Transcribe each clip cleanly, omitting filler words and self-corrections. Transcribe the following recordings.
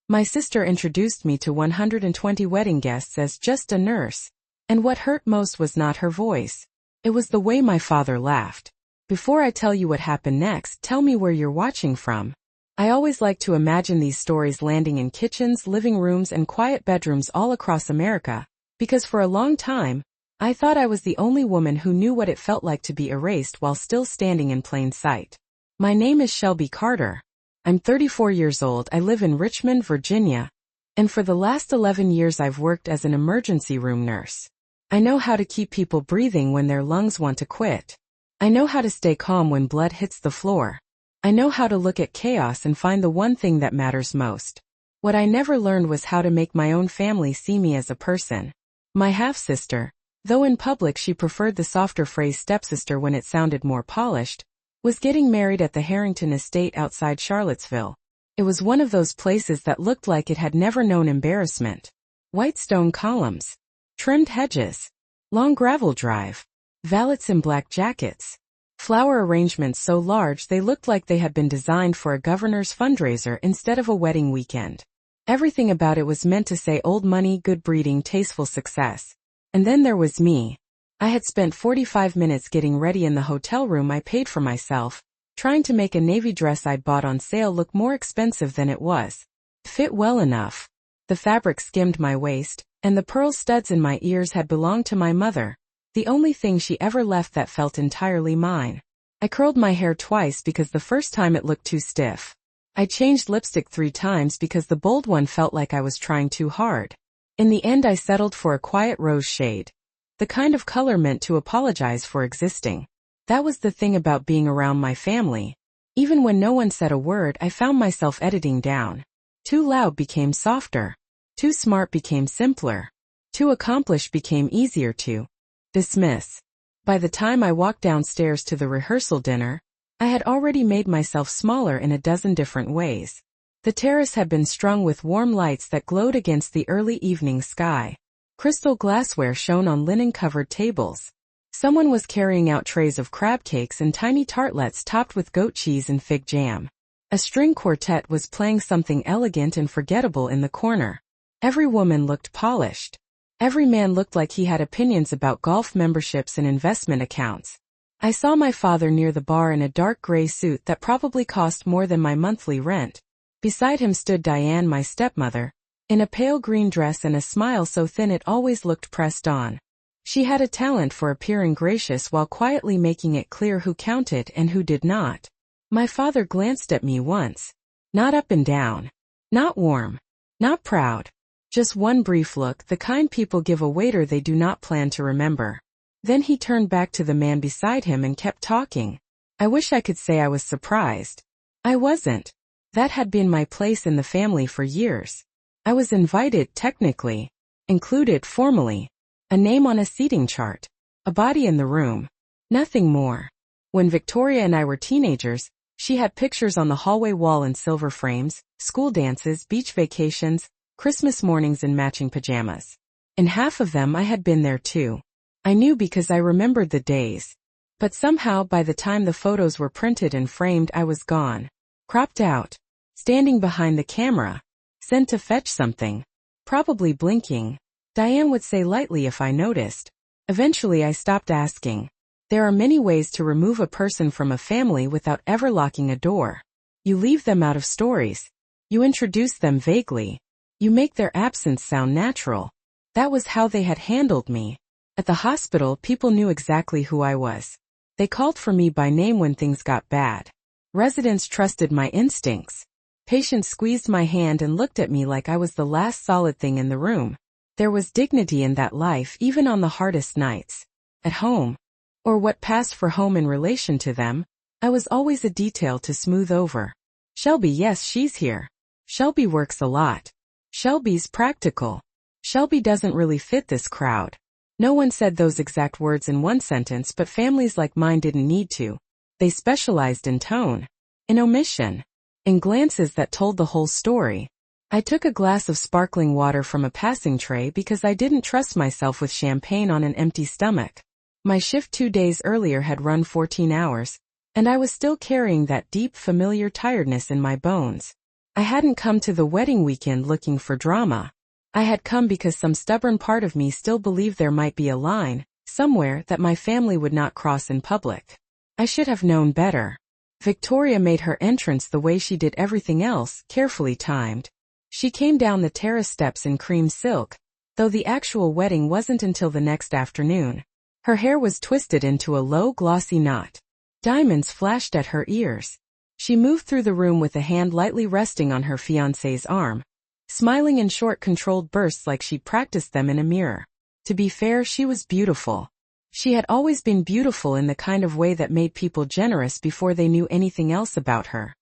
My sister introduced me to 120 wedding guests as just a nurse. And what hurt most was not her voice. It was the way my father laughed. Before I tell you what happened next, tell me where you're watching from. I always like to imagine these stories landing in kitchens, living rooms, and quiet bedrooms all across America, because for a long time, I thought I was the only woman who knew what it felt like to be erased while still standing in plain sight. My name is Shelby Carter. I'm 34 years old. I live in Richmond, Virginia, and for the last 11 years I've worked as an emergency room nurse. I know how to keep people breathing when their lungs want to quit. I know how to stay calm when blood hits the floor. I know how to look at chaos and find the one thing that matters most. What I never learned was how to make my own family see me as a person. My half-sister, though in public she preferred the softer phrase stepsister when it sounded more polished, was getting married at the Harrington estate outside Charlottesville. It was one of those places that looked like it had never known embarrassment. White stone columns, trimmed hedges, long gravel drive, valets in black jackets, flower arrangements so large they looked like they had been designed for a governor's fundraiser instead of a wedding weekend. Everything about it was meant to say old money, good breeding, tasteful success. And then there was me. I had spent 45 minutes getting ready in the hotel room I paid for myself, trying to make a navy dress I'd bought on sale look more expensive than it was. Fit well enough. The fabric skimmed my waist, and the pearl studs in my ears had belonged to my mother, the only thing she ever left that felt entirely mine. I curled my hair twice because the first time it looked too stiff. I changed lipstick 3 times because the bold one felt like I was trying too hard. In the end I settled for a quiet rose shade, the kind of color meant to apologize for existing. That was the thing about being around my family. Even when no one said a word, I found myself editing down. Too loud became softer. Too smart became simpler. Too accomplished became easier to dismiss. By the time I walked downstairs to the rehearsal dinner, I had already made myself smaller in a dozen different ways. The terrace had been strung with warm lights that glowed against the early evening sky. Crystal glassware shone on linen-covered tables. Someone was carrying out trays of crab cakes and tiny tartlets topped with goat cheese and fig jam. A string quartet was playing something elegant and forgettable in the corner. Every woman looked polished. Every man looked like he had opinions about golf memberships and investment accounts. I saw my father near the bar in a dark gray suit that probably cost more than my monthly rent. Beside him stood Diane, my stepmother, in a pale green dress and a smile so thin it always looked pressed on. She had a talent for appearing gracious while quietly making it clear who counted and who did not. My father glanced at me once. Not up and down. Not warm. Not proud. Just one brief look, the kind people give a waiter they do not plan to remember. Then he turned back to the man beside him and kept talking. I wish I could say I was surprised. I wasn't. That had been my place in the family for years. I was invited, technically. Included, formally. A name on a seating chart. A body in the room. Nothing more. When Victoria and I were teenagers, she had pictures on the hallway wall in silver frames, school dances, beach vacations, Christmas mornings in matching pajamas. In half of them I had been there too. I knew because I remembered the days. But somehow by the time the photos were printed and framed I was gone. Cropped out. Standing behind the camera. Sent to fetch something. Probably blinking. Diane would say lightly if I noticed. Eventually I stopped asking. There are many ways to remove a person from a family without ever locking a door. You leave them out of stories. You introduce them vaguely. You make their absence sound natural. That was how they had handled me. At the hospital, people knew exactly who I was. They called for me by name when things got bad. Residents trusted my instincts. Patients squeezed my hand and looked at me like I was the last solid thing in the room. There was dignity in that life even on the hardest nights. At home, or what passed for home in relation to them, I was always a detail to smooth over. Shelby, yes, she's here. Shelby works a lot. Shelby's practical. Shelby doesn't really fit this crowd. No one said those exact words in one sentence, but families like mine didn't need to. They specialized in tone, in omission, in glances that told the whole story. I took a glass of sparkling water from a passing tray because I didn't trust myself with champagne on an empty stomach. My shift 2 days earlier had run 14 hours, and I was still carrying that deep, familiar tiredness in my bones. I hadn't come to the wedding weekend looking for drama. I had come because some stubborn part of me still believed there might be a line, somewhere, that my family would not cross in public. I should have known better. Victoria made her entrance the way she did everything else, carefully timed. She came down the terrace steps in cream silk, though the actual wedding wasn't until the next afternoon. Her hair was twisted into a low, glossy knot. Diamonds flashed at her ears. She moved through the room with a hand lightly resting on her fiancé's arm, smiling in short, controlled bursts like she'd practiced them in a mirror. To be fair, she was beautiful. She had always been beautiful in the kind of way that made people generous before they knew anything else about her.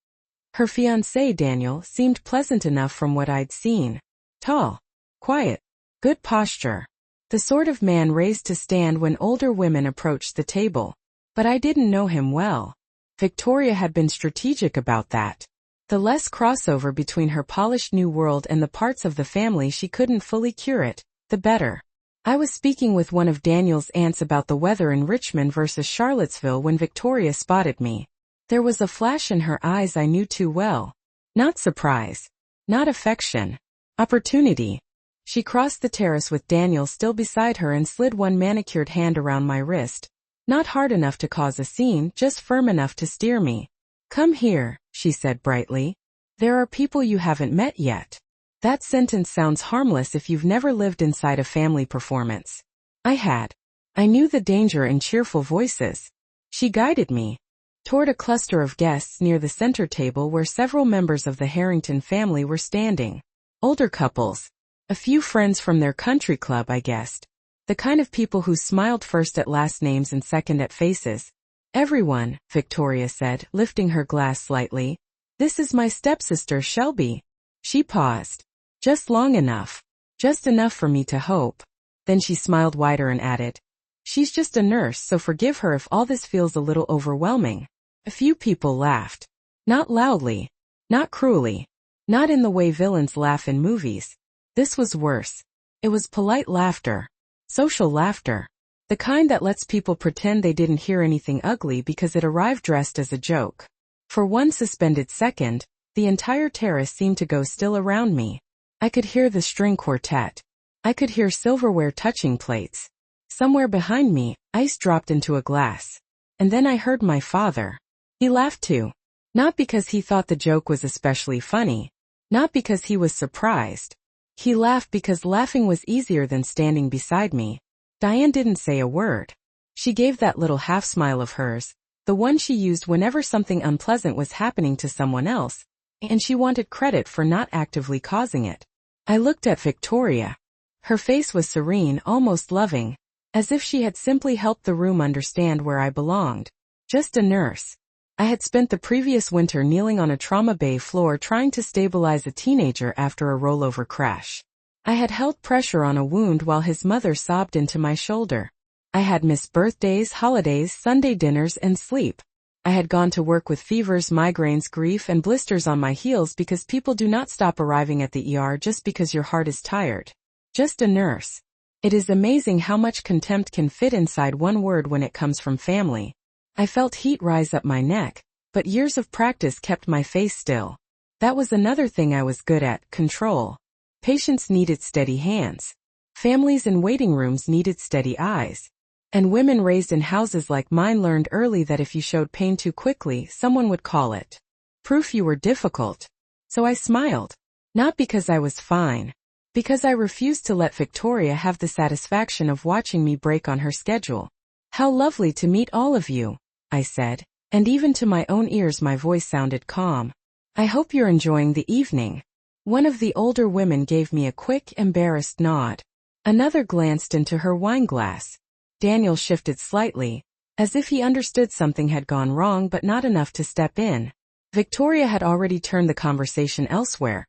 Her fiancé, Daniel, seemed pleasant enough from what I'd seen. Tall, quiet, good posture. The sort of man raised to stand when older women approached the table. But I didn't know him well. Victoria had been strategic about that. The less crossover between her polished new world and the parts of the family she couldn't fully curate, the better. I was speaking with one of Daniel's aunts about the weather in Richmond versus Charlottesville when Victoria spotted me. There was a flash in her eyes I knew too well. Not surprise. Not affection. Opportunity. She crossed the terrace with Daniel still beside her and slid one manicured hand around my wrist. Not hard enough to cause a scene, just firm enough to steer me. Come here, she said brightly. There are people you haven't met yet. That sentence sounds harmless if you've never lived inside a family performance. I had. I knew the danger in cheerful voices. She guided me toward a cluster of guests near the center table where several members of the Harrington family were standing. Older couples. A few friends from their country club, I guessed. The kind of people who smiled first at last names and second at faces. Everyone, Victoria said, lifting her glass slightly. This is my stepsister, Shelby. She paused. Just long enough. Just enough for me to hope. Then she smiled wider and added, she's just a nurse, so forgive her if all this feels a little overwhelming. A few people laughed. Not loudly. Not cruelly. Not in the way villains laugh in movies. This was worse. It was polite laughter. Social laughter. The kind that lets people pretend they didn't hear anything ugly because it arrived dressed as a joke. For one suspended second, the entire terrace seemed to go still around me. I could hear the string quartet. I could hear silverware touching plates. Somewhere behind me, ice dropped into a glass. And then I heard my father. He laughed too. Not because he thought the joke was especially funny. Not because he was surprised. He laughed because laughing was easier than standing beside me. Diane didn't say a word. She gave that little half-smile of hers, the one she used whenever something unpleasant was happening to someone else, and she wanted credit for not actively causing it. I looked at Victoria. Her face was serene, almost loving, as if she had simply helped the room understand where I belonged. Just a nurse. I had spent the previous winter kneeling on a trauma bay floor trying to stabilize a teenager after a rollover crash. I had held pressure on a wound while his mother sobbed into my shoulder. I had missed birthdays, holidays, Sunday dinners, and sleep. I had gone to work with fevers, migraines, grief, and blisters on my heels because people do not stop arriving at the ER just because your heart is tired. Just a nurse. It is amazing how much contempt can fit inside one word when it comes from family. I felt heat rise up my neck, but years of practice kept my face still. That was another thing I was good at, control. Patients needed steady hands. Families in waiting rooms needed steady eyes. And women raised in houses like mine learned early that if you showed pain too quickly, someone would call it proof you were difficult. So I smiled. Not because I was fine. Because I refused to let Victoria have the satisfaction of watching me break on her schedule. How lovely to meet all of you, I said, and even to my own ears my voice sounded calm. I hope you're enjoying the evening. One of the older women gave me a quick, embarrassed nod. Another glanced into her wine glass. Daniel shifted slightly, as if he understood something had gone wrong but not enough to step in. Victoria had already turned the conversation elsewhere,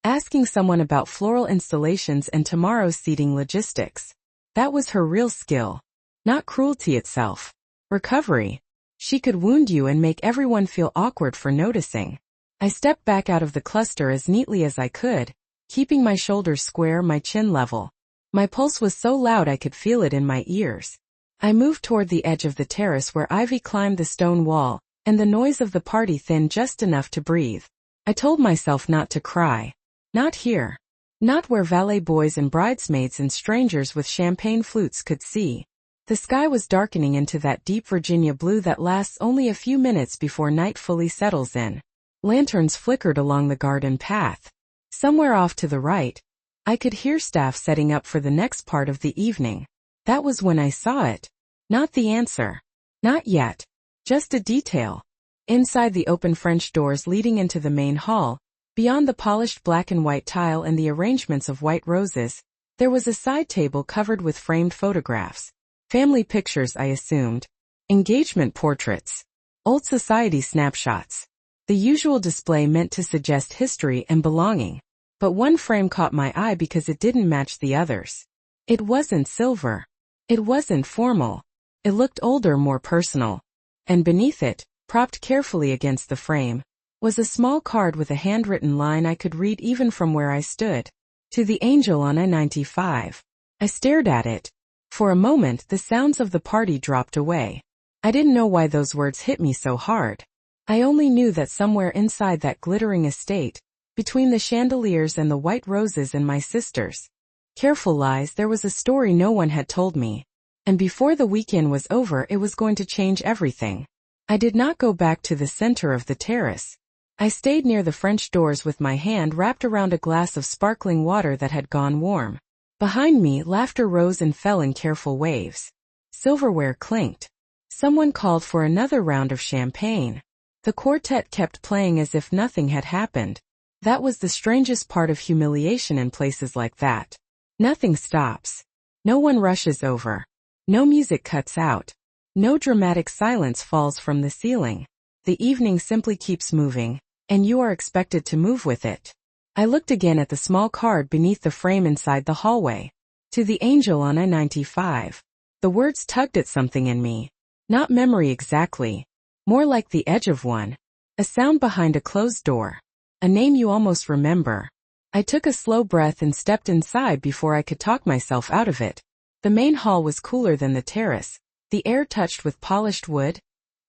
asking someone about floral installations and tomorrow's seating logistics. That was her real skill. Not cruelty itself. Recovery. She could wound you and make everyone feel awkward for noticing. I stepped back out of the cluster as neatly as I could, keeping my shoulders square, my chin level. My pulse was so loud I could feel it in my ears. I moved toward the edge of the terrace where Ivy climbed the stone wall, and the noise of the party thinned just enough to breathe. I told myself not to cry. Not here. Not where valet boys and bridesmaids and strangers with champagne flutes could see. The sky was darkening into that deep Virginia blue that lasts only a few minutes before night fully settles in. Lanterns flickered along the garden path. Somewhere off to the right, I could hear staff setting up for the next part of the evening. That was when I saw it. Not the answer. Not yet. Just a detail. Inside the open French doors leading into the main hall, beyond the polished black and white tile and the arrangements of white roses, there was a side table covered with framed photographs. Family pictures, I assumed. Engagement portraits. Old society snapshots. The usual display meant to suggest history and belonging. But one frame caught my eye because it didn't match the others. It wasn't silver. It wasn't formal. It looked older, more personal. And beneath it, propped carefully against the frame, was a small card with a handwritten line I could read even from where I stood. To the angel on I-95. I stared at it. For a moment, the sounds of the party dropped away. I didn't know why those words hit me so hard. I only knew that somewhere inside that glittering estate, between the chandeliers and the white roses and my sister's careful lies, there was a story no one had told me. And before the weekend was over, it was going to change everything. I did not go back to the center of the terrace. I stayed near the French doors with my hand wrapped around a glass of sparkling water that had gone warm. Behind me, laughter rose and fell in careful waves. Silverware clinked. Someone called for another round of champagne. The quartet kept playing as if nothing had happened. That was the strangest part of humiliation in places like that. Nothing stops. No one rushes over. No music cuts out. No dramatic silence falls from the ceiling. The evening simply keeps moving, and you are expected to move with it. I looked again at the small card beneath the frame inside the hallway. To the angel on I-95. The words tugged at something in me. Not memory exactly. More like the edge of one. A sound behind a closed door. A name you almost remember. I took a slow breath and stepped inside before I could talk myself out of it. The main hall was cooler than the terrace, the air touched with polished wood,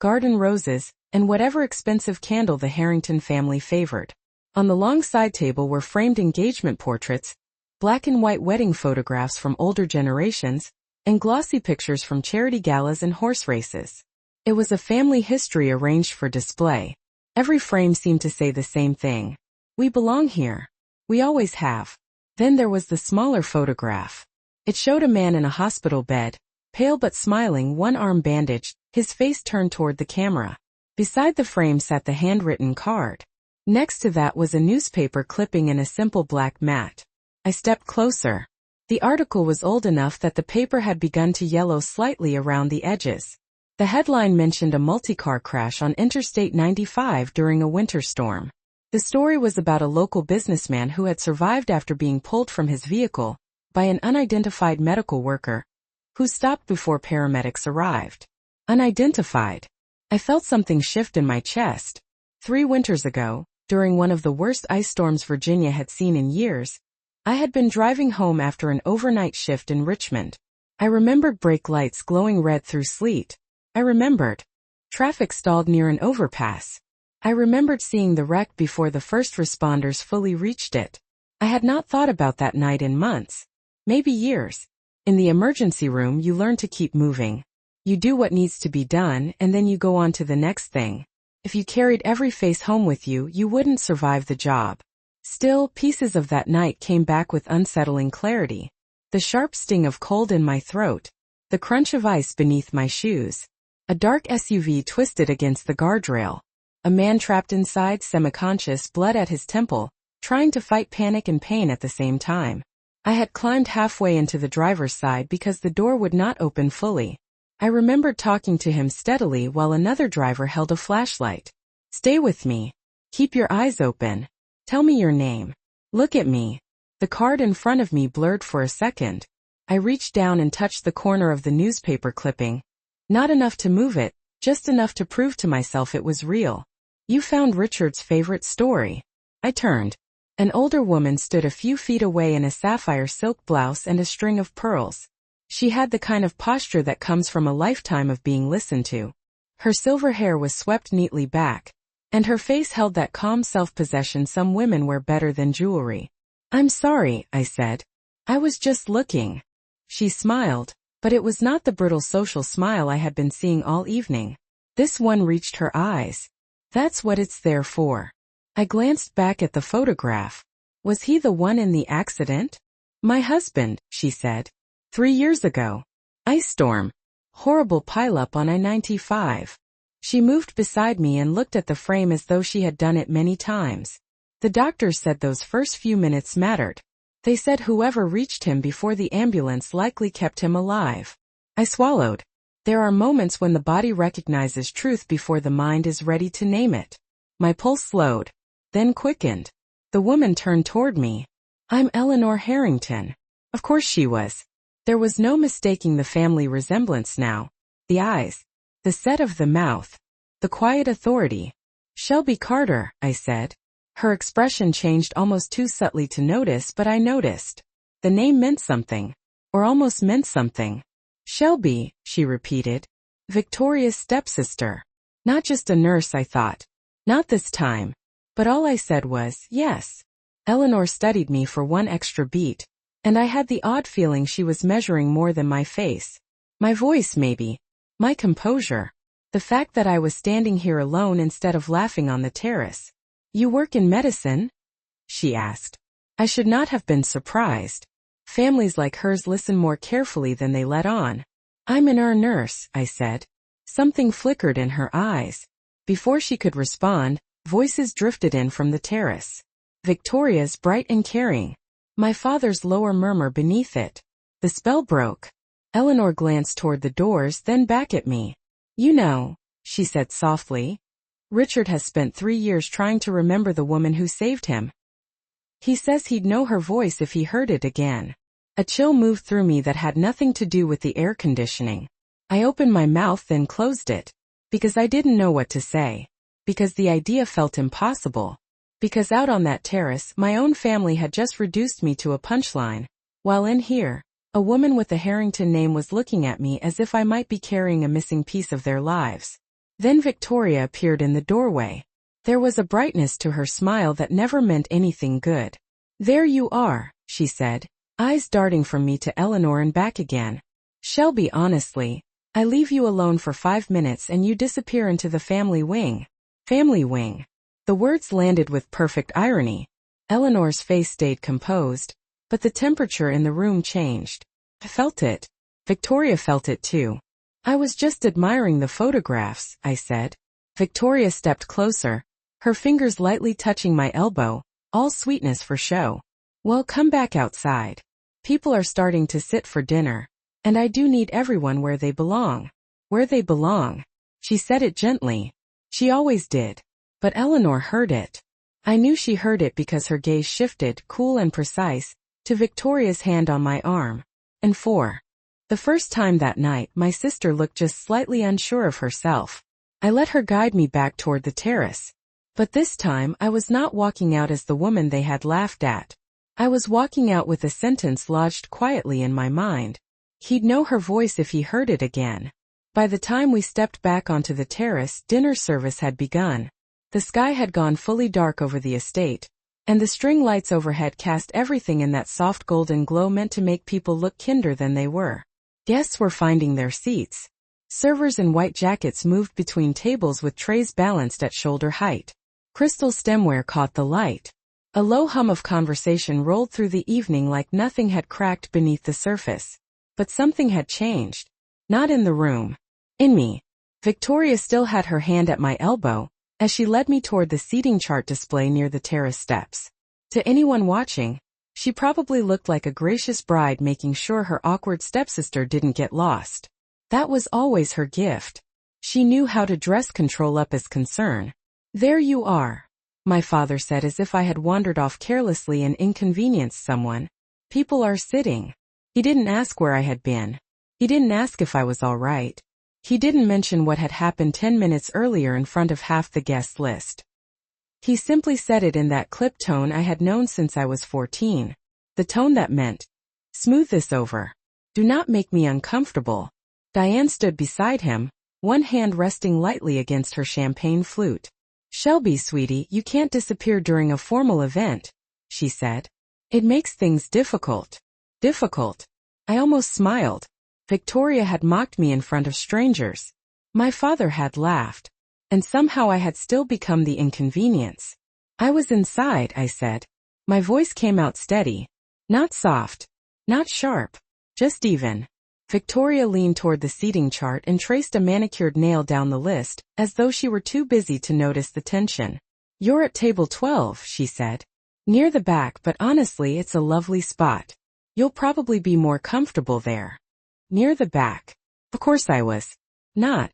garden roses, and whatever expensive candle the Harrington family favored. On the long side table were framed engagement portraits, black and white wedding photographs from older generations, and glossy pictures from charity galas and horse races. It was a family history arranged for display. Every frame seemed to say the same thing. We belong here. We always have. Then there was the smaller photograph. It showed a man in a hospital bed, pale but smiling, one arm bandaged, his face turned toward the camera. Beside the frame sat the handwritten card. Next to that was a newspaper clipping in a simple black mat. I stepped closer. The article was old enough that the paper had begun to yellow slightly around the edges. The headline mentioned a multi-car crash on Interstate 95 during a winter storm. The story was about a local businessman who had survived after being pulled from his vehicle by an unidentified medical worker who stopped before paramedics arrived. Unidentified. I felt something shift in my chest. 3 winters ago, during one of the worst ice storms Virginia had seen in years, I had been driving home after an overnight shift in Richmond. I remembered brake lights glowing red through sleet. I remembered traffic stalled near an overpass. I remembered seeing the wreck before the first responders fully reached it. I had not thought about that night in months, maybe years. In the emergency room, you learn to keep moving. You do what needs to be done, and then you go on to the next thing. If you carried every face home with you, you wouldn't survive the job. Still, pieces of that night came back with unsettling clarity. The sharp sting of cold in my throat. The crunch of ice beneath my shoes. A dark SUV twisted against the guardrail. A man trapped inside, semi-conscious, blood at his temple, trying to fight panic and pain at the same time. I had climbed halfway into the driver's side because the door would not open fully. I remembered talking to him steadily while another driver held a flashlight. Stay with me. Keep your eyes open. Tell me your name. Look at me. The card in front of me blurred for a second. I reached down and touched the corner of the newspaper clipping. Not enough to move it, just enough to prove to myself it was real. You found Richard's favorite story. I turned. An older woman stood a few feet away in a sapphire silk blouse and a string of pearls. She had the kind of posture that comes from a lifetime of being listened to. Her silver hair was swept neatly back. and her face held that calm self-possession some women wear better than jewelry. "I'm sorry," I said. "I was just looking." She smiled, but it was not the brittle social smile I had been seeing all evening. This one reached her eyes. "That's what it's there for." I glanced back at the photograph. Was he the one in the accident? "My husband," she said. 3 years ago. Ice storm. Horrible pileup on I-95. She moved beside me and looked at the frame as though she had done it many times. "The doctors said those first few minutes mattered. They said whoever reached him before the ambulance likely kept him alive." I swallowed. There are moments when the body recognizes truth before the mind is ready to name it. My pulse slowed, then quickened. The woman turned toward me. "I'm Eleanor Harrington." Of course she was. There was no mistaking the family resemblance now. The eyes. The set of the mouth. The quiet authority. "Shelby Carter," I said. Her expression changed almost too subtly to notice, but I noticed. The name meant something. Or almost meant something. "Shelby," she repeated. "Victoria's stepsister." Not just a nurse, I thought. Not this time. But all I said was, "Yes." Eleanor studied me for one extra beat, and I had the odd feeling she was measuring more than my face. My voice, maybe. My composure. The fact that I was standing here alone instead of laughing on the terrace. "You work in medicine?" she asked. I should not have been surprised. Families like hers listen more carefully than they let on. "I'm an ER nurse," I said. Something flickered in her eyes. Before she could respond, voices drifted in from the terrace. Victoria's, bright and caring. My father's, lower murmur beneath it. The spell broke. Eleanor glanced toward the doors, then back at me. "You know," she said softly, "Richard has spent 3 years trying to remember the woman who saved him. He says he'd know her voice if he heard it again." A chill moved through me that had nothing to do with the air conditioning. I opened my mouth, then closed it. Because I didn't know what to say. Because the idea felt impossible. Because out on that terrace, my own family had just reduced me to a punchline. While in here, a woman with a Harrington name was looking at me as if I might be carrying a missing piece of their lives. Then Victoria appeared in the doorway. There was a brightness to her smile that never meant anything good. "There you are," she said, eyes darting from me to Eleanor and back again. "Shelby, honestly, I leave you alone for 5 minutes and you disappear into the family wing." Family wing. The words landed with perfect irony. Eleanor's face stayed composed, but the temperature in the room changed. I felt it. Victoria felt it too. "I was just admiring the photographs," I said. Victoria stepped closer, her fingers lightly touching my elbow, all sweetness for show. "Well, come back outside. People are starting to sit for dinner, and I do need everyone where they belong." Where they belong. She said it gently. She always did. But Eleanor heard it. I knew she heard it because her gaze shifted, cool and precise, to Victoria's hand on my arm. And for the first time that night, my sister looked just slightly unsure of herself. I let her guide me back toward the terrace. But this time, I was not walking out as the woman they had laughed at. I was walking out with a sentence lodged quietly in my mind. He'd know her voice if he heard it again. By the time we stepped back onto the terrace, dinner service had begun. The sky had gone fully dark over the estate, and the string lights overhead cast everything in that soft golden glow meant to make people look kinder than they were. Guests were finding their seats. Servers in white jackets moved between tables with trays balanced at shoulder height. Crystal stemware caught the light. A low hum of conversation rolled through the evening like nothing had cracked beneath the surface. But something had changed. Not in the room. In me. Victoria still had her hand at my elbow, as she led me toward the seating chart display near the terrace steps. To anyone watching, she probably looked like a gracious bride making sure her awkward stepsister didn't get lost. That was always her gift. She knew how to dress control up as concern. "There you are," my father said as if I had wandered off carelessly and inconvenienced someone. "People are sitting." He didn't ask where I had been. He didn't ask if I was all right. He didn't mention what had happened 10 minutes earlier in front of half the guest list. He simply said it in that clipped tone I had known since I was 14. The tone that meant, "Smooth this over. Do not make me uncomfortable." Diane stood beside him, one hand resting lightly against her champagne flute. Shelby, sweetie, you can't disappear during a formal event, she said. It makes things difficult. Difficult? I almost smiled. Victoria had mocked me in front of strangers. My father had laughed. And somehow I had still become the inconvenience. I was inside, I said. My voice came out steady. Not soft. Not sharp. Just even. Victoria leaned toward the seating chart and traced a manicured nail down the list, as though she were too busy to notice the tension. You're at table 12, she said. Near the back, but honestly it's a lovely spot. You'll probably be more comfortable there. Near the back. Of course I was. Not.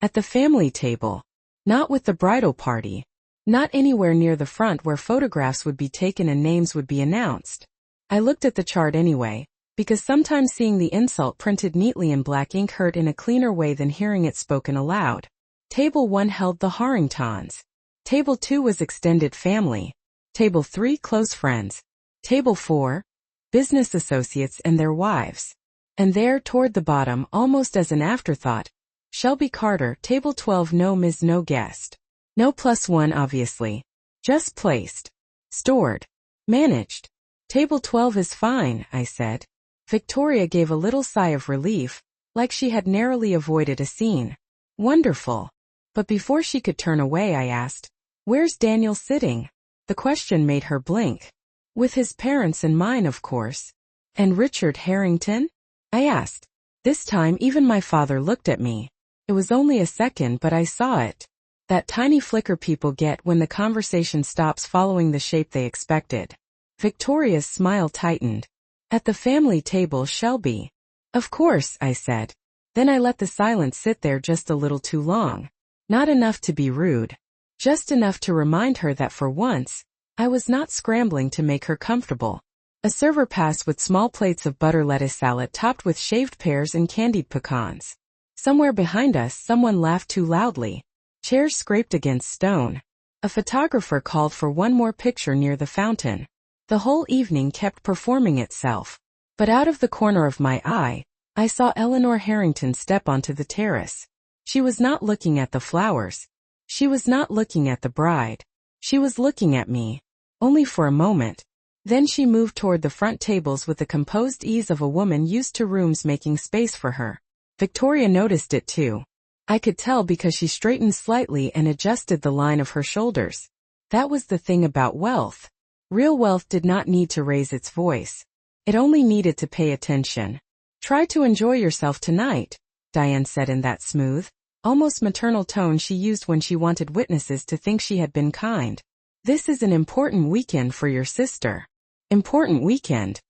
At the family table. Not with the bridal party. Not anywhere near the front where photographs would be taken and names would be announced. I looked at the chart anyway, because sometimes seeing the insult printed neatly in black ink hurt in a cleaner way than hearing it spoken aloud. Table 1 held the Harringtons. Table 2 was extended family. Table 3 close friends. Table 4 business associates and their wives. And there, toward the bottom, almost as an afterthought, Shelby Carter, table 12, no Ms. no guest. No +1 obviously. Just placed. Stored. Managed. Table 12 is fine, I said. Victoria gave a little sigh of relief, like she had narrowly avoided a scene. Wonderful. But before she could turn away I asked, where's Daniel sitting? The question made her blink. With his parents and mine, of course. And Richard Harrington? I asked. This time even my father looked at me. It was only a second, but I saw it. That tiny flicker people get when the conversation stops following the shape they expected. Victoria's smile tightened. At the family table, Shelby. Of course, I said. Then I let the silence sit there just a little too long. Not enough to be rude. Just enough to remind her that for once, I was not scrambling to make her comfortable. A server passed with small plates of butter lettuce salad topped with shaved pears and candied pecans. Somewhere behind us, someone laughed too loudly. Chairs scraped against stone. A photographer called for one more picture near the fountain. The whole evening kept performing itself. But out of the corner of my eye, I saw Eleanor Harrington step onto the terrace. She was not looking at the flowers. She was not looking at the bride. She was looking at me. Only for a moment. Then she moved toward the front tables with the composed ease of a woman used to rooms making space for her. Victoria noticed it too. I could tell because she straightened slightly and adjusted the line of her shoulders. That was the thing about wealth. Real wealth did not need to raise its voice. It only needed to pay attention. Try to enjoy yourself tonight, Diane said in that smooth, almost maternal tone she used when she wanted witnesses to think she had been kind. This is an important weekend for your sister. Important weekend.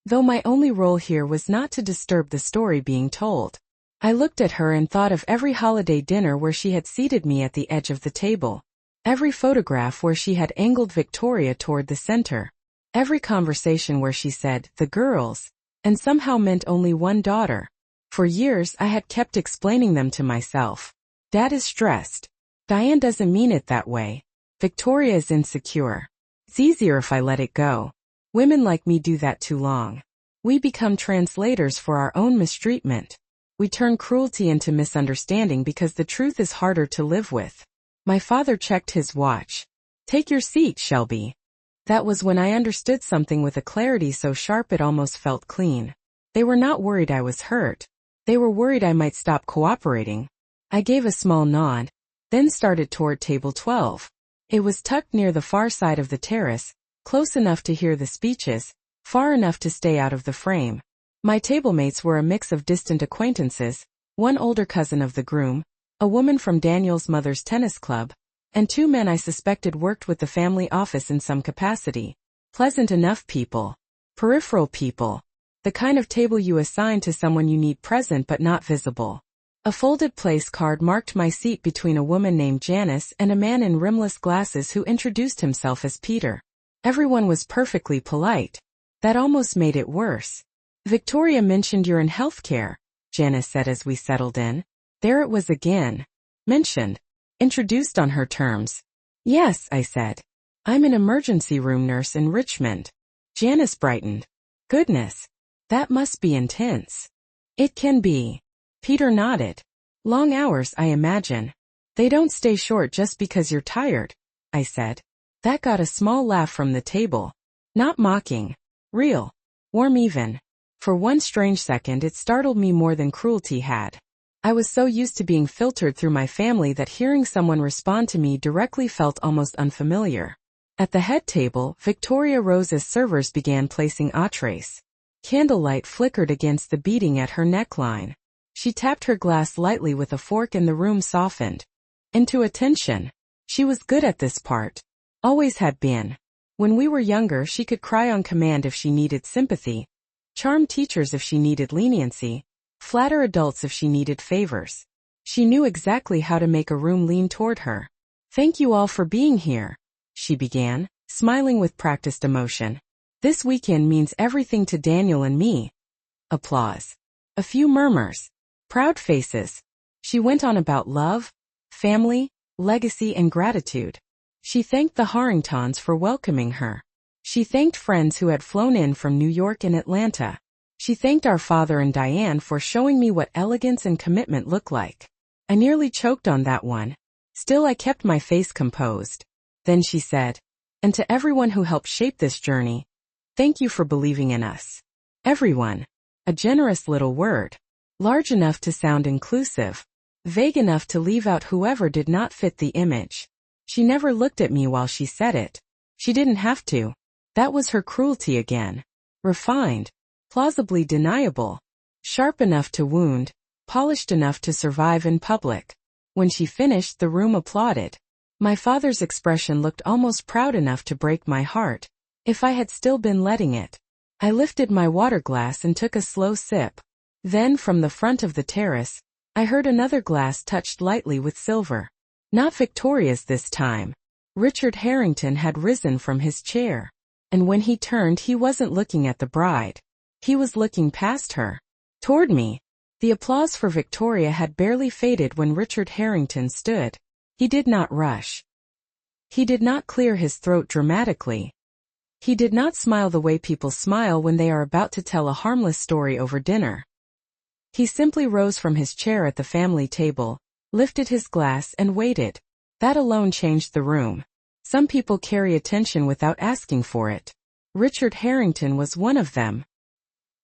Though my only role here was not to disturb the story being told. I looked at her and thought of every holiday dinner where she had seated me at the edge of the table. Every photograph where she had angled Victoria toward the center. Every conversation where she said, the girls, and somehow meant only one daughter. For years I had kept explaining them to myself. Dad is stressed. Diane doesn't mean it that way. Victoria is insecure. It's easier if I let it go. Women like me do that too long. We become translators for our own mistreatment. We turn cruelty into misunderstanding because the truth is harder to live with. My father checked his watch. Take your seat, Shelby. That was when I understood something with a clarity so sharp it almost felt clean. They were not worried I was hurt. They were worried I might stop cooperating. I gave a small nod, then started toward table 12. It was tucked near the far side of the terrace, close enough to hear the speeches, far enough to stay out of the frame. My tablemates were a mix of distant acquaintances, one older cousin of the groom, a woman from Daniel's mother's tennis club, and two men I suspected worked with the family office in some capacity. Pleasant enough people. Peripheral people. The kind of table you assign to someone you need present but not visible. A folded place card marked my seat between a woman named Janice and a man in rimless glasses who introduced himself as Peter. Everyone was perfectly polite. That almost made it worse. Victoria mentioned you're in healthcare, Janice said as we settled in. There it was again. Mentioned. Introduced on her terms. Yes, I said. I'm an emergency room nurse in Richmond. Janice brightened. Goodness. That must be intense. It can be. Peter nodded. Long hours, I imagine. They don't stay short just because you're tired, I said. That got a small laugh from the table. Not mocking. Real. Warm even. For one strange second it startled me more than cruelty had. I was so used to being filtered through my family that hearing someone respond to me directly felt almost unfamiliar. At the head table, Victoria rose as servers began placing entrees. Candlelight flickered against the beading at her neckline. She tapped her glass lightly with a fork and the room softened into attention. She was good at this part. Always had been. When we were younger, she could cry on command if she needed sympathy, charm teachers if she needed leniency, flatter adults if she needed favors. She knew exactly how to make a room lean toward her. Thank you all for being here, she began, smiling with practiced emotion. This weekend means everything to Daniel and me. Applause. A few murmurs. Proud faces. She went on about love, family, legacy and gratitude. She thanked the Harringtons for welcoming her. She thanked friends who had flown in from New York and Atlanta. She thanked our father and Diane for showing me what elegance and commitment look like. I nearly choked on that one. Still I kept my face composed. Then she said, and to everyone who helped shape this journey, thank you for believing in us. Everyone. A generous little word. Large enough to sound inclusive. Vague enough to leave out whoever did not fit the image. She never looked at me while she said it. She didn't have to. That was her cruelty again. Refined. Plausibly deniable. Sharp enough to wound. Polished enough to survive in public. When she finished, the room applauded. My father's expression looked almost proud enough to break my heart, if I had still been letting it. I lifted my water glass and took a slow sip. Then, from the front of the terrace, I heard another glass touched lightly with silver. Not Victoria's this time. Richard Harrington had risen from his chair. And when he turned, he wasn't looking at the bride. He was looking past her. Toward me. The applause for Victoria had barely faded when Richard Harrington stood. He did not rush. He did not clear his throat dramatically. He did not smile the way people smile when they are about to tell a harmless story over dinner. He simply rose from his chair at the family table, lifted his glass and waited. That alone changed the room. Some people carry attention without asking for it. Richard Harrington was one of them.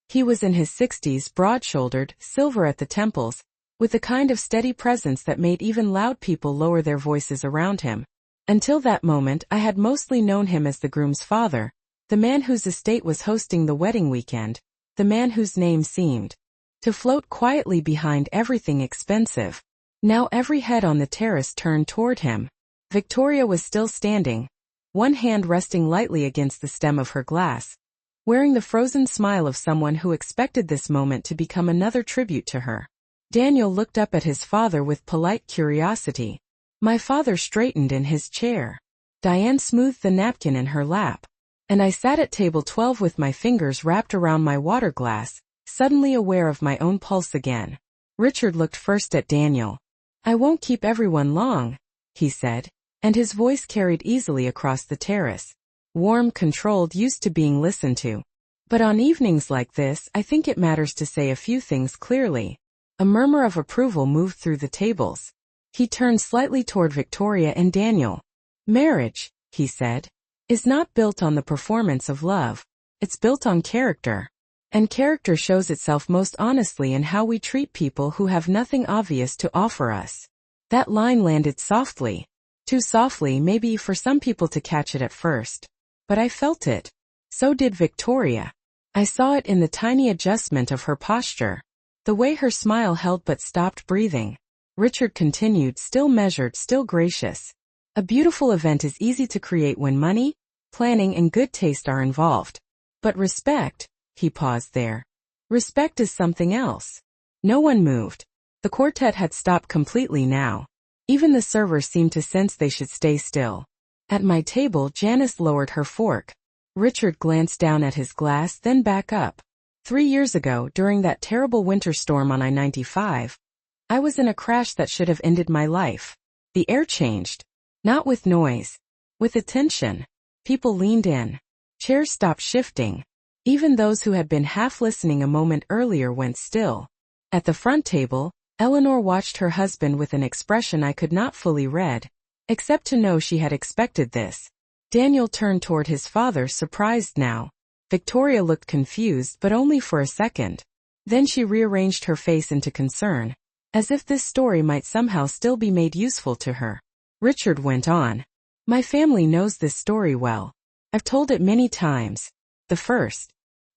He was in his 60s, broad-shouldered, silver at the temples, with a kind of steady presence that made even loud people lower their voices around him. Until that moment, I had mostly known him as the groom's father, the man whose estate was hosting the wedding weekend, the man whose name seemed to float quietly behind everything expensive. Now every head on the terrace turned toward him. Victoria was still standing, one hand resting lightly against the stem of her glass, wearing the frozen smile of someone who expected this moment to become another tribute to her. Daniel looked up at his father with polite curiosity. My father straightened in his chair. Diane smoothed the napkin in her lap. And I sat at table 12 with my fingers wrapped around my water glass, suddenly aware of my own pulse again. Richard looked first at Daniel. I won't keep everyone long, he said, and his voice carried easily across the terrace. Warm, controlled, used to being listened to. But on evenings like this, I think it matters to say a few things clearly. A murmur of approval moved through the tables. He turned slightly toward Victoria and Daniel. Marriage, he said, is not built on the performance of love. It's built on character. And character shows itself most honestly in how we treat people who have nothing obvious to offer us. That line landed softly. Too softly maybe for some people to catch it at first. But I felt it. So did Victoria. I saw it in the tiny adjustment of her posture. The way her smile held but stopped breathing. Richard continued, still measured, still gracious. A beautiful event is easy to create when money, planning and good taste are involved. But respect, he paused there. Respect is something else. No one moved. The quartet had stopped completely now. Even the servers seemed to sense they should stay still. At my table, Janice lowered her fork. Richard glanced down at his glass, then back up. 3 years ago, during that terrible winter storm on I-95, I was in a crash that should have ended my life. The air changed. Not with noise. With attention. People leaned in. Chairs stopped shifting. Even those who had been half listening a moment earlier went still. At the front table, Eleanor watched her husband with an expression I could not fully read, except to know she had expected this. Daniel turned toward his father, surprised now. Victoria looked confused, but only for a second. Then she rearranged her face into concern, as if this story might somehow still be made useful to her. Richard went on. My family knows this story well. I've told it many times. The first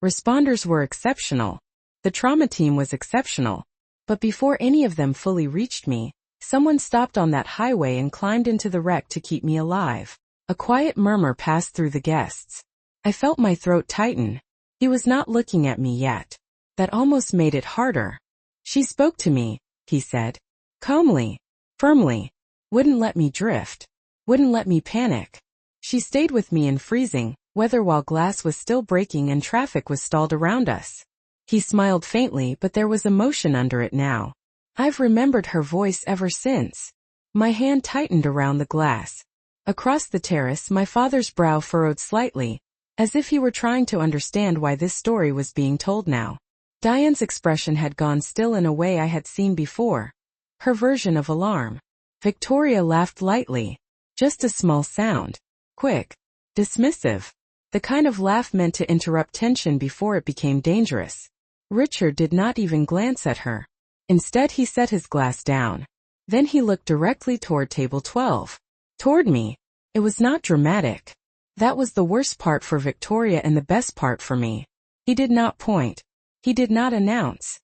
responders were exceptional. The trauma team was exceptional. But before any of them fully reached me, someone stopped on that highway and climbed into the wreck to keep me alive. A quiet murmur passed through the guests. I felt my throat tighten. He was not looking at me yet. That almost made it harder. She spoke to me, he said. Calmly. Firmly. Wouldn't let me drift. Wouldn't let me panic. She stayed with me in freezing weather while glass was still breaking and traffic was stalled around us. He smiled faintly, but there was emotion under it now. I've remembered her voice ever since. My hand tightened around the glass. Across the terrace, my father's brow furrowed slightly, as if he were trying to understand why this story was being told now. Diane's expression had gone still in a way I had seen before. Her version of alarm. Victoria laughed lightly. Just a small sound. Quick. Dismissive. The kind of laugh meant to interrupt tension before it became dangerous. Richard did not even glance at her. Instead, he set his glass down. Then he looked directly toward table 12. Toward me. It was not dramatic. That was the worst part for Victoria and the best part for me. He did not point. He did not announce.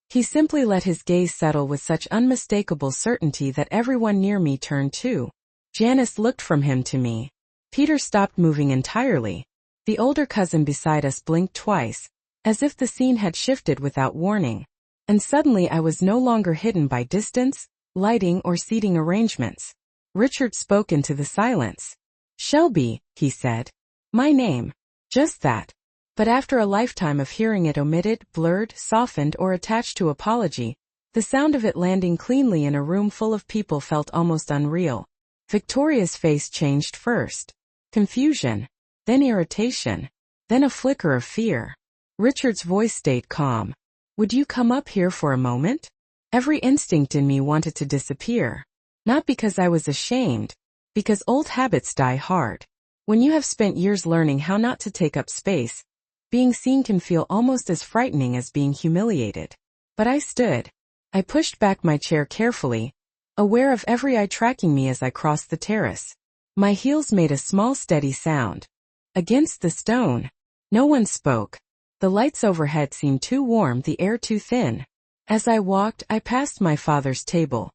He simply let his gaze settle with such unmistakable certainty that everyone near me turned too. Janice looked from him to me. Peter stopped moving entirely. The older cousin beside us blinked twice, as if the scene had shifted without warning. And suddenly I was no longer hidden by distance, lighting, or seating arrangements. Richard spoke into the silence. Shelby, he said. My name. Just that. But after a lifetime of hearing it omitted, blurred, softened, or attached to apology, the sound of it landing cleanly in a room full of people felt almost unreal. Victoria's face changed first. Confusion. Then irritation. Then a flicker of fear. Richard's voice stayed calm. Would you come up here for a moment? Every instinct in me wanted to disappear. Not because I was ashamed. Because old habits die hard. When you have spent years learning how not to take up space, being seen can feel almost as frightening as being humiliated. But I stood. I pushed back my chair carefully, aware of every eye tracking me as I crossed the terrace. My heels made a small steady sound. Against the stone. No one spoke. The lights overhead seemed too warm, the air too thin. As I walked, I passed my father's table.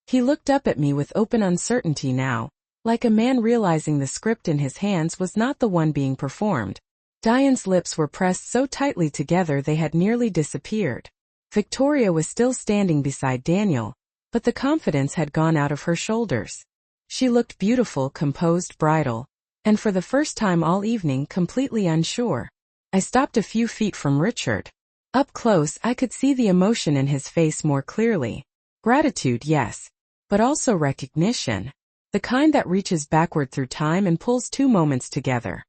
He looked up at me with open uncertainty now, like a man realizing the script in his hands was not the one being performed. Diane's lips were pressed so tightly together they had nearly disappeared. Victoria was still standing beside Daniel, but the confidence had gone out of her shoulders. She looked beautiful, composed, bridal, and for the first time all evening completely unsure. I stopped a few feet from Richard. Up close, I could see the emotion in his face more clearly. Gratitude, yes, but also recognition. The kind that reaches backward through time and pulls two moments together.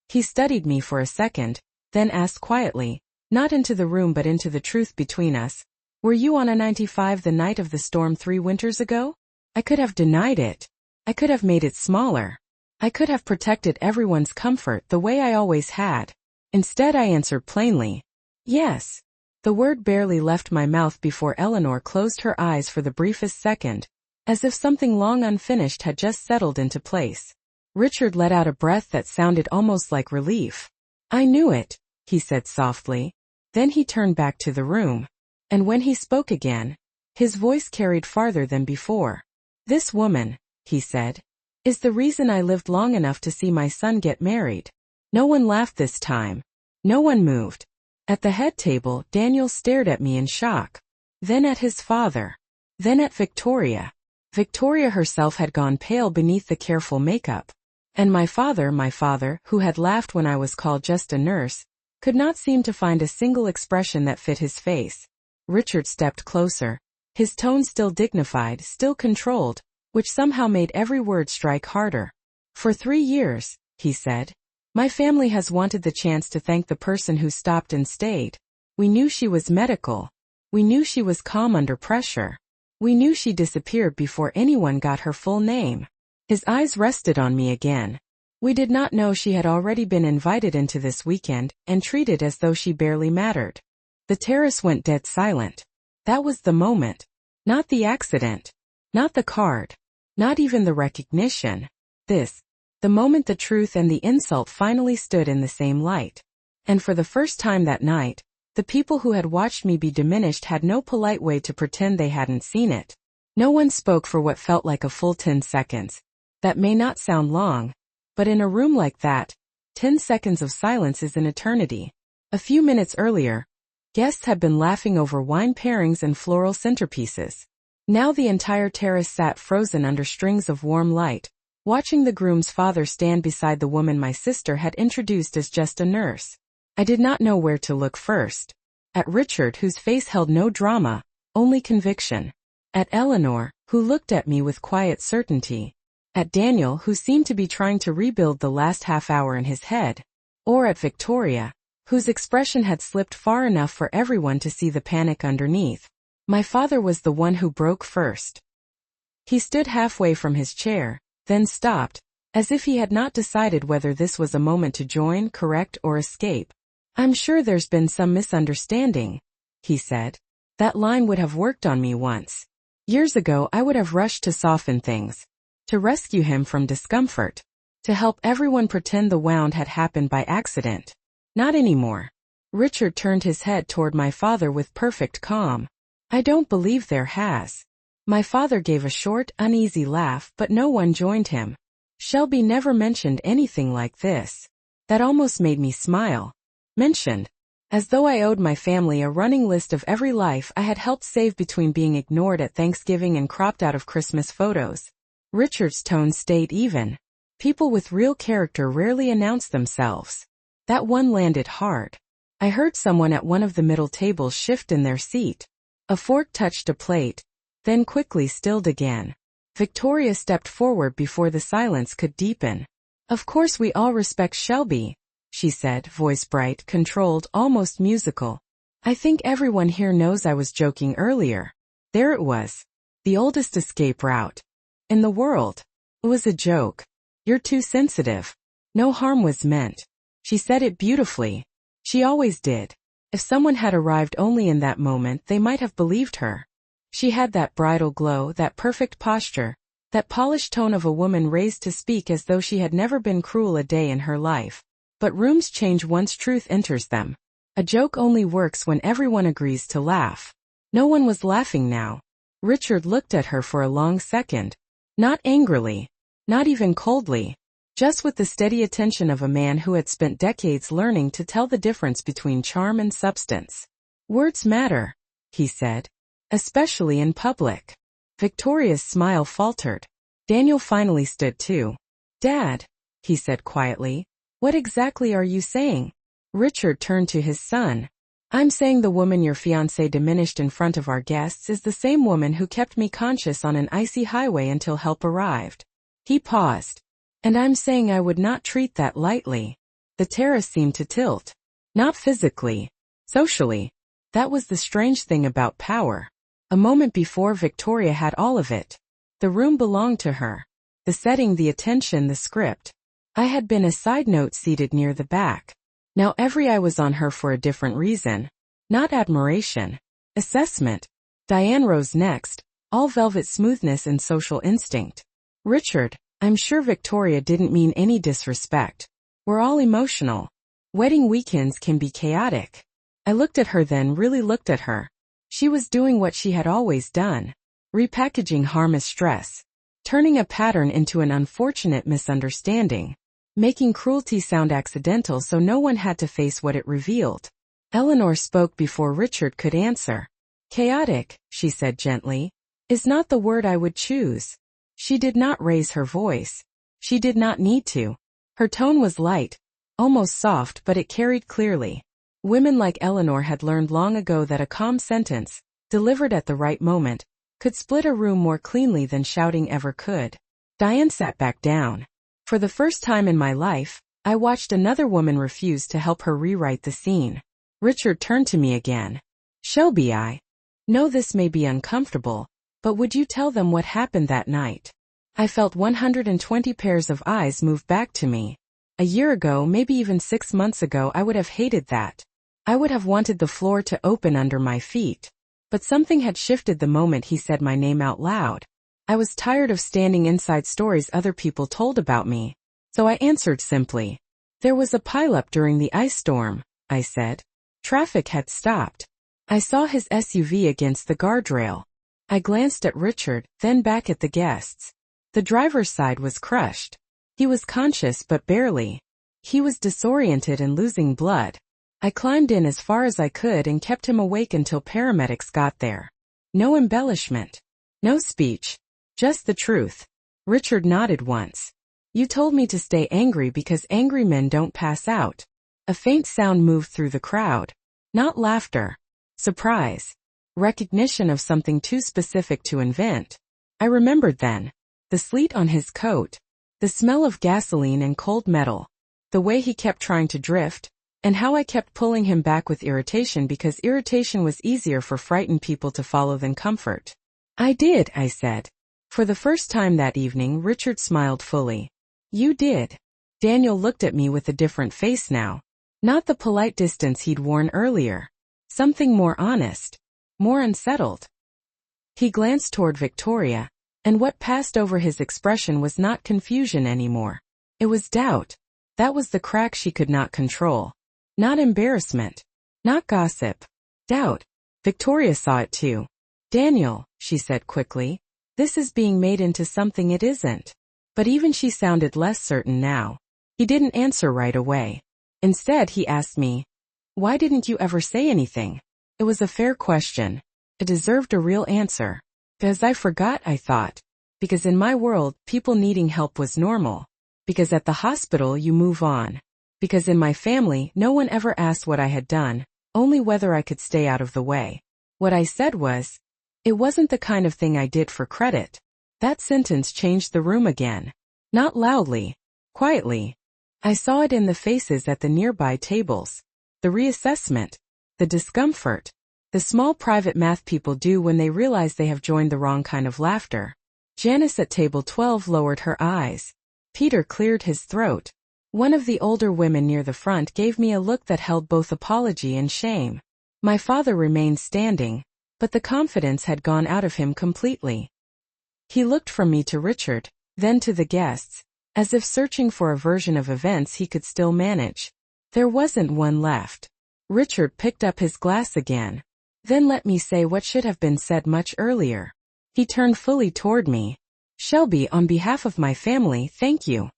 He studied me for a second, then asked quietly, not into the room but into the truth between us, were you on a 95 the night of the storm 3 winters ago? I could have denied it. I could have made it smaller. I could have protected everyone's comfort the way I always had. Instead I answered plainly, yes. The word barely left my mouth before Eleanor closed her eyes for the briefest second, as if something long unfinished had just settled into place. Richard let out a breath that sounded almost like relief. I knew it, he said softly. Then he turned back to the room. And when he spoke again, his voice carried farther than before. This woman, he said, is the reason I lived long enough to see my son get married. No one laughed this time. No one moved. At the head table, Daniel stared at me in shock. Then at his father. Then at Victoria. Victoria herself had gone pale beneath the careful makeup. And my father, who had laughed when I was called just a nurse, could not seem to find a single expression that fit his face. Richard stepped closer, his tone still dignified, still controlled, which somehow made every word strike harder. For 3 years, he said, my family has wanted the chance to thank the person who stopped and stayed. We knew she was medical. We knew she was calm under pressure. We knew she disappeared before anyone got her full name. His eyes rested on me again. We did not know she had already been invited into this weekend and treated as though she barely mattered. The terrace went dead silent. That was the moment. Not the accident. Not the card. Not even the recognition. The moment the truth and the insult finally stood in the same light. And for the first time that night, the people who had watched me be diminished had no polite way to pretend they hadn't seen it. No one spoke for what felt like a full 10 seconds. That may not sound long, but in a room like that, 10 seconds of silence is an eternity. A few minutes earlier, guests had been laughing over wine pairings and floral centerpieces. Now the entire terrace sat frozen under strings of warm light, watching the groom's father stand beside the woman my sister had introduced as just a nurse. I did not know where to look first. At Richard, whose face held no drama, only conviction. At Eleanor, who looked at me with quiet certainty. At Daniel, who seemed to be trying to rebuild the last half hour in his head. Or at Victoria, whose expression had slipped far enough for everyone to see the panic underneath. My father was the one who broke first. He stood halfway from his chair, then stopped, as if he had not decided whether this was a moment to join, correct, or escape. "I'm sure there's been some misunderstanding," he said. That line would have worked on me once. Years ago I would have rushed to soften things, to rescue him from discomfort, to help everyone pretend the wound had happened by accident. Not anymore. Richard turned his head toward my father with perfect calm. "I don't believe there has." My father gave a short, uneasy laugh, but no one joined him. Shelby never mentioned anything like this. That almost made me smile. Mentioned. As though I owed my family a running list of every life I had helped save between being ignored at Thanksgiving and cropped out of Christmas photos. Richard's tone stayed even. People with real character rarely announce themselves. That one landed hard. I heard someone at one of the middle tables shift in their seat. A fork touched a plate, then quickly stilled again. Victoria stepped forward before the silence could deepen. "Of course we all respect Shelby," she said, voice bright, controlled, almost musical. "I think everyone here knows I was joking earlier." There it was. The oldest escape route in the world. It was a joke. "You're too sensitive. No harm was meant." She said it beautifully. She always did. If someone had arrived only in that moment, they might have believed her. She had that bridal glow, that perfect posture, that polished tone of a woman raised to speak as though she had never been cruel a day in her life. But rooms change once truth enters them. A joke only works when everyone agrees to laugh. No one was laughing now. Richard looked at her for a long second. Not angrily. Not even coldly. Just with the steady attention of a man who had spent decades learning to tell the difference between charm and substance. "Words matter," he said. "Especially in public." Victoria's smile faltered. Daniel finally stood too. "Dad," he said quietly, "what exactly are you saying?" Richard turned to his son. "I'm saying the woman your fiancé diminished in front of our guests is the same woman who kept me conscious on an icy highway until help arrived." He paused. "And I'm saying I would not treat that lightly." The terrace seemed to tilt. Not physically. Socially. That was the strange thing about power. A moment before, Victoria had all of it. The room belonged to her. The setting, the attention, the script. I had been a side note seated near the back. Now every eye was on her for a different reason. Not admiration. Assessment. Diane rose next, all velvet smoothness and social instinct. "Richard, I'm sure Victoria didn't mean any disrespect. We're all emotional. Wedding weekends can be chaotic." I looked at her, then really looked at her. She was doing what she had always done. Repackaging harm as stress. Turning a pattern into an unfortunate misunderstanding. Making cruelty sound accidental so no one had to face what it revealed. Eleanor spoke before Richard could answer. "Chaotic," she said gently, "is not the word I would choose." She did not raise her voice. She did not need to. Her tone was light, almost soft, but it carried clearly. Women like Eleanor had learned long ago that a calm sentence, delivered at the right moment, could split a room more cleanly than shouting ever could. Diane sat back down. For the first time in my life, I watched another woman refuse to help her rewrite the scene. Richard turned to me again. "Shelby, Know this may be uncomfortable, but would you tell them what happened that night? I felt 120 pairs of eyes move back to me. A year ago, maybe even 6 months ago, I would have hated that. I would have wanted the floor to open under my feet. But something had shifted the moment he said my name out loud. I was tired of standing inside stories other people told about me. So I answered simply. There was a pileup during the ice storm, I said. Traffic had stopped. I saw his SUV against the guardrail. I glanced at Richard, then back at the guests. The driver's side was crushed. He was conscious but barely. He was disoriented and losing blood. I climbed in as far as I could and kept him awake until paramedics got there. No embellishment. No speech. Just the truth. Richard nodded once. You told me to stay angry because angry men don't pass out. A faint sound moved through the crowd. Not laughter. Surprise. Recognition of something too specific to invent. I remembered then. The sleet on his coat. The smell of gasoline and cold metal. The way he kept trying to drift. And how I kept pulling him back with irritation because irritation was easier for frightened people to follow than comfort. I did, I said. For the first time that evening, Richard smiled fully. You did. Daniel looked at me with a different face now. Not the polite distance he'd worn earlier. Something more honest. More unsettled. He glanced toward Victoria, and what passed over his expression was not confusion anymore. It was doubt. That was the crack she could not control. Not embarrassment. Not gossip. Doubt. Victoria saw it too. Daniel, she said quickly, this is being made into something it isn't. But even she sounded less certain now. He didn't answer right away. Instead, he asked me, why didn't you ever say anything? It was a fair question. It deserved a real answer. Because I forgot, I thought. Because in my world, people needing help was normal. Because at the hospital, you move on. Because in my family, no one ever asked what I had done, only whether I could stay out of the way. What I said was, it wasn't the kind of thing I did for credit. That sentence changed the room again. Not loudly. Quietly. I saw it in the faces at the nearby tables. The reassessment. The discomfort. The small private math people do when they realize they have joined the wrong kind of laughter. Janice at table 12 lowered her eyes. Peter cleared his throat. One of the older women near the front gave me a look that held both apology and shame. My father remained standing, but the confidence had gone out of him completely. He looked from me to Richard, then to the guests, as if searching for a version of events he could still manage. There wasn't one left. Richard picked up his glass again. Then let me say what should have been said much earlier. He turned fully toward me. Shelby, on behalf of my family, thank you.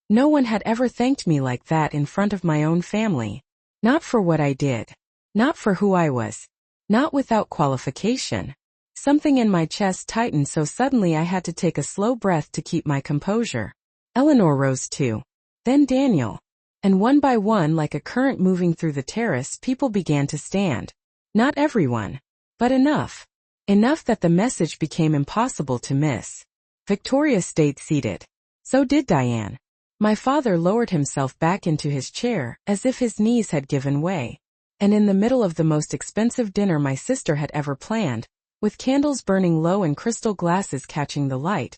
No one had ever thanked me like that in front of my own family. Not for what I did. Not for who I was. Not without qualification. Something in my chest tightened so suddenly I had to take a slow breath to keep my composure. Eleanor rose too. Then Daniel. And one by one, like a current moving through the terrace, people began to stand. Not everyone. But enough. Enough that the message became impossible to miss. Victoria stayed seated. So did Diane. My father lowered himself back into his chair, as if his knees had given way. And in the middle of the most expensive dinner my sister had ever planned, with candles burning low and crystal glasses catching the light,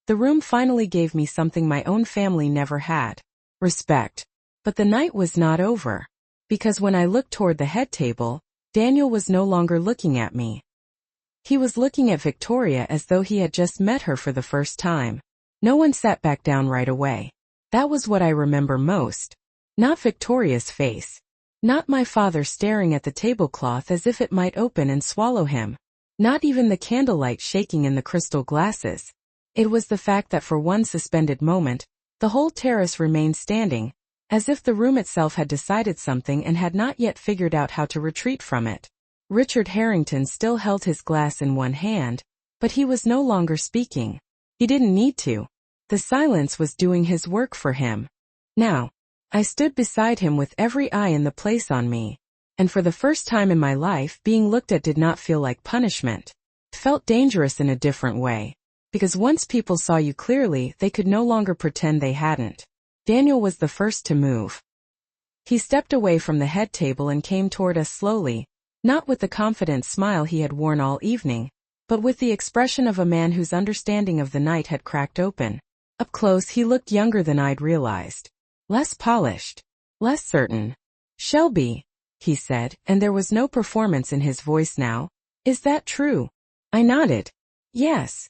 the room finally gave me something my own family never had. Respect. But the night was not over. Because when I looked toward the head table, Daniel was no longer looking at me. He was looking at Victoria as though he had just met her for the first time. No one sat back down right away. That was what I remember most. Not Victoria's face. Not my father staring at the tablecloth as if it might open and swallow him. Not even the candlelight shaking in the crystal glasses. It was the fact that for one suspended moment, the whole terrace remained standing, as if the room itself had decided something and had not yet figured out how to retreat from it. Richard Harrington still held his glass in one hand, but he was no longer speaking. He didn't need to. The silence was doing his work for him. Now, I stood beside him with every eye in the place on me, and for the first time in my life, being looked at did not feel like punishment. It felt dangerous in a different way, because once people saw you clearly, they could no longer pretend they hadn't. Daniel was the first to move. He stepped away from the head table and came toward us slowly, Not with the confident smile he had worn all evening, but with the expression of a man whose understanding of the night had cracked open. Up close he looked younger than I'd realized. Less polished. Less certain. "Shelby," he said, and there was no performance in his voice now. "Is that true?" I nodded. "Yes."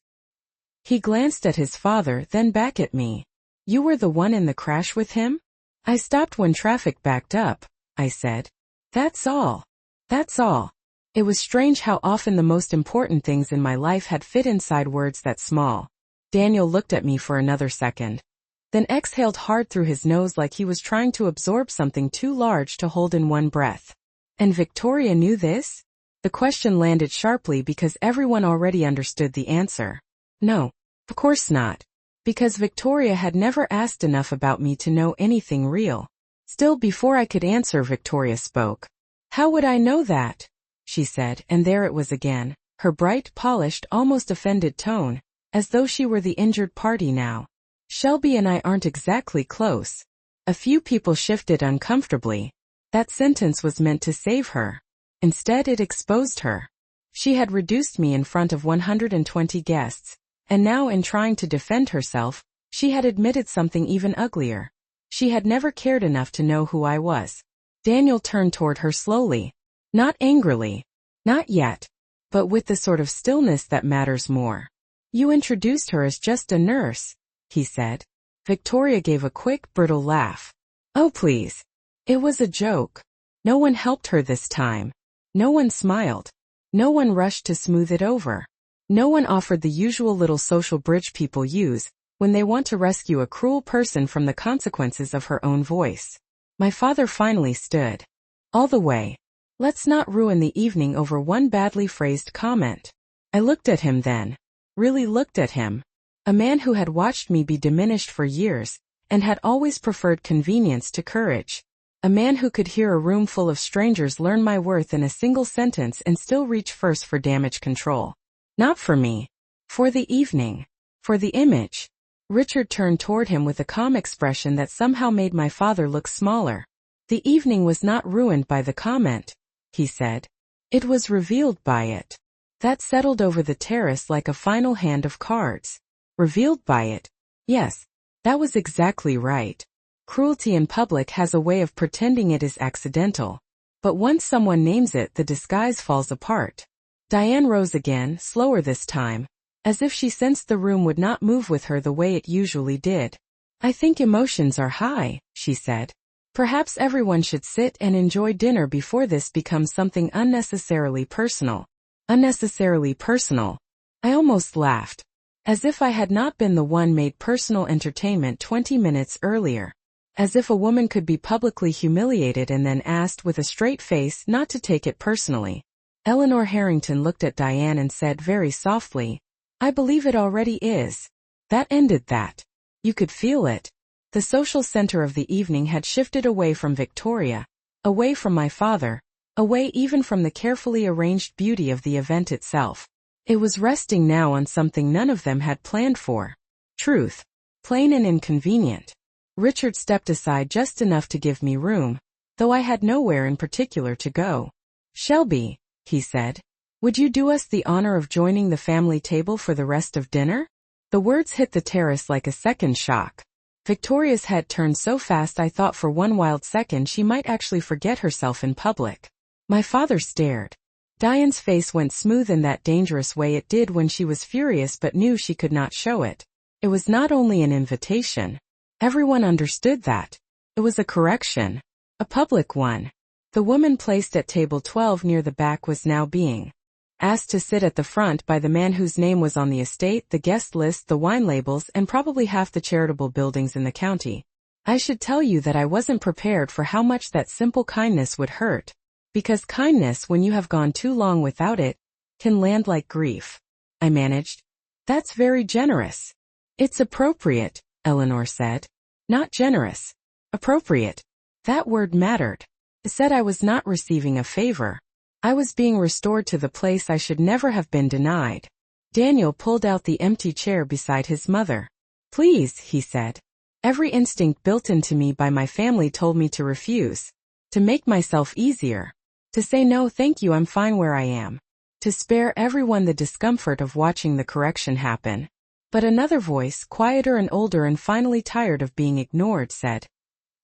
He glanced at his father, then back at me. "You were the one in the crash with him?" "I stopped when traffic backed up," I said. "That's all. That's all." It was strange how often the most important things in my life had fit inside words that small. Daniel looked at me for another second. Then exhaled hard through his nose like he was trying to absorb something too large to hold in one breath. "And Victoria knew this?" The question landed sharply because everyone already understood the answer. No, of course not. Because Victoria had never asked enough about me to know anything real. Still, before I could answer, Victoria spoke. "How would I know that?" she said, and there it was again, her bright, polished, almost offended tone, as though she were the injured party now. "Shelby and I aren't exactly close." A few people shifted uncomfortably. That sentence was meant to save her. Instead, it exposed her. She had reduced me in front of 120 guests, and now in trying to defend herself, she had admitted something even uglier. She had never cared enough to know who I was. Daniel turned toward her slowly. Not angrily. Not yet. But with the sort of stillness that matters more. "You introduced her as just a nurse," he said. Victoria gave a quick, brittle laugh. "Oh please. It was a joke. No one helped her this time. No one smiled. No one rushed to smooth it over. No one offered the usual little social bridge people use when they want to rescue a cruel person from the consequences of her own voice." My father finally stood. "All the way. Let's not ruin the evening over one badly phrased comment." I looked at him then. Really looked at him. A man who had watched me be diminished for years, and had always preferred convenience to courage. A man who could hear a room full of strangers learn my worth in a single sentence and still reach first for damage control. Not for me. For the evening. For the image. Richard turned toward him with a calm expression that somehow made my father look smaller. "The evening was not ruined by the comment," he said. "It was revealed by it." That settled over the terrace like a final hand of cards. Revealed by it. Yes, that was exactly right. Cruelty in public has a way of pretending it is accidental. But once someone names it, the disguise falls apart. Diane rose again, slower this time, as if she sensed the room would not move with her the way it usually did. "I think emotions are high," she said. "Perhaps everyone should sit and enjoy dinner before this becomes something unnecessarily personal." Unnecessarily personal. I almost laughed. As if I had not been the one made personal entertainment 20 minutes earlier. As if a woman could be publicly humiliated and then asked with a straight face not to take it personally. Eleanor Harrington looked at Diane and said very softly, "I believe it already is." That ended that. You could feel it. The social center of the evening had shifted away from Victoria, away from my father, away even from the carefully arranged beauty of the event itself. It was resting now on something none of them had planned for. Truth. Plain and inconvenient. Richard stepped aside just enough to give me room, though I had nowhere in particular to go. "Shelby," he said, "would you do us the honor of joining the family table for the rest of dinner?" The words hit the terrace like a second shock. Victoria's head turned so fast I thought for one wild second she might actually forget herself in public. My father stared. Diane's face went smooth in that dangerous way it did when she was furious but knew she could not show it. It was not only an invitation. Everyone understood that. It was a correction. A public one. The woman placed at table 12 near the back was now being asked to sit at the front by the man whose name was on the estate, the guest list, the wine labels, and probably half the charitable buildings in the county. I should tell you that I wasn't prepared for how much that simple kindness would hurt. Because kindness, when you have gone too long without it, can land like grief. I managed. "That's very generous." "It's appropriate," Eleanor said. "Not generous. Appropriate." That word mattered. It said I was not receiving a favor. I was being restored to the place I should never have been denied. Daniel pulled out the empty chair beside his mother. "Please," he said. Every instinct built into me by my family told me to refuse. To make myself easier. To say no thank you, I'm fine where I am. To spare everyone the discomfort of watching the correction happen. But another voice, quieter and older and finally tired of being ignored, said,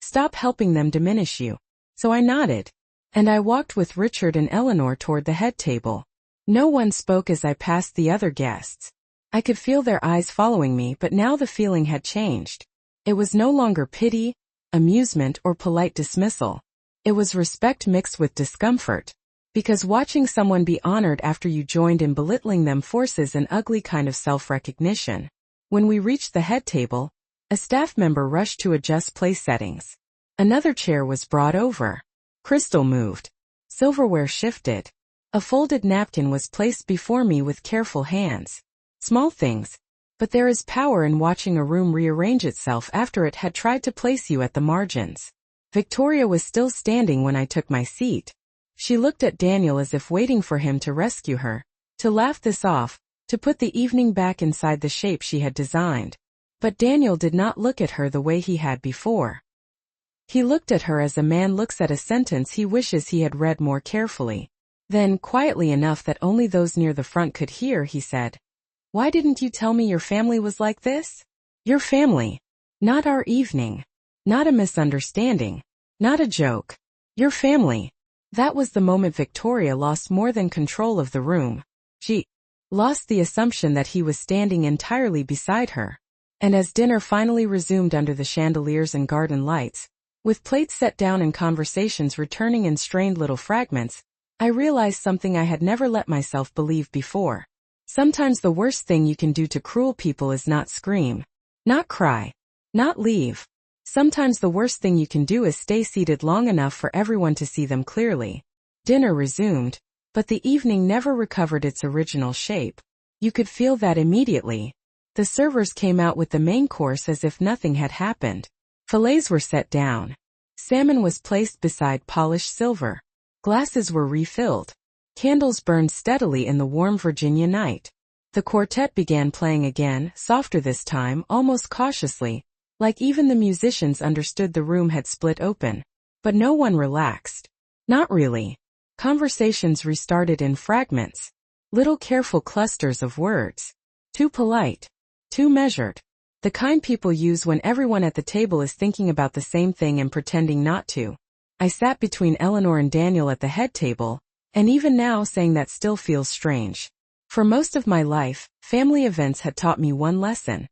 "Stop helping them diminish you." So I nodded. And I walked with Richard and Eleanor toward the head table. No one spoke as I passed the other guests. I could feel their eyes following me, but now the feeling had changed. It was no longer pity, amusement, or polite dismissal. It was respect mixed with discomfort. Because watching someone be honored after you joined in belittling them forces an ugly kind of self-recognition. When we reached the head table, a staff member rushed to adjust place settings. Another chair was brought over. Crystal moved. Silverware shifted. A folded napkin was placed before me with careful hands. Small things. But there is power in watching a room rearrange itself after it had tried to place you at the margins. Victoria was still standing when I took my seat. She looked at Daniel as if waiting for him to rescue her, to laugh this off, to put the evening back inside the shape she had designed. But Daniel did not look at her the way he had before. He looked at her as a man looks at a sentence he wishes he had read more carefully. Then, quietly enough that only those near the front could hear, he said, "Why didn't you tell me your family was like this? Your family. Not our evening. Not a misunderstanding. Not a joke. Your family." That was the moment Victoria lost more than control of the room. She lost the assumption that he was standing entirely beside her. And as dinner finally resumed under the chandeliers and garden lights, with plates set down and conversations returning in strained little fragments, I realized something I had never let myself believe before. Sometimes the worst thing you can do to cruel people is not scream, not cry, not leave. Sometimes the worst thing you can do is stay seated long enough for everyone to see them clearly. Dinner resumed, but the evening never recovered its original shape. You could feel that immediately. The servers came out with the main course as if nothing had happened. Fillets were set down. Salmon was placed beside polished silver. Glasses were refilled. Candles burned steadily in the warm Virginia night. The quartet began playing again, softer this time, almost cautiously, like even the musicians understood the room had split open. But no one relaxed. Not really. Conversations restarted in fragments. Little careful clusters of words. Too polite. Too measured. The kind people use when everyone at the table is thinking about the same thing and pretending not to. I sat between Eleanor and Daniel at the head table, and even now saying that still feels strange. For most of my life, family events had taught me one lesson.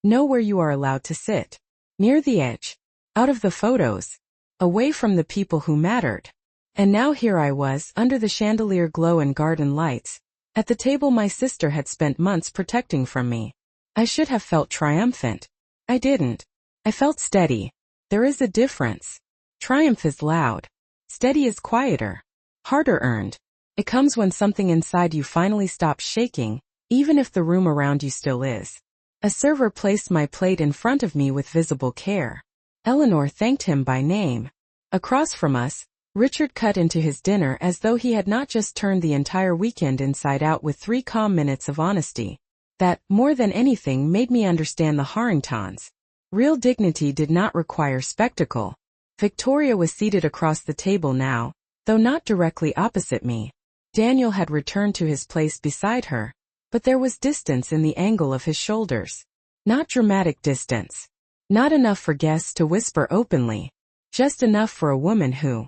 Know where you are allowed to sit. Near the edge. Out of the photos. Away from the people who mattered. And now here I was, under the chandelier glow and garden lights, at the table my sister had spent months protecting from me. I should have felt triumphant. I didn't. I felt steady. There is a difference. Triumph is loud. Steady is quieter. Harder earned. It comes when something inside you finally stops shaking, even if the room around you still is. A server placed my plate in front of me with visible care. Eleanor thanked him by name. Across from us, Richard cut into his dinner as though he had not just turned the entire weekend inside out with 3 calm minutes of honesty. That, more than anything, made me understand the Harringtons. Real dignity did not require spectacle. Victoria was seated across the table now, though not directly opposite me. Daniel had returned to his place beside her, but there was distance in the angle of his shoulders. Not dramatic distance. Not enough for guests to whisper openly. Just enough for a woman who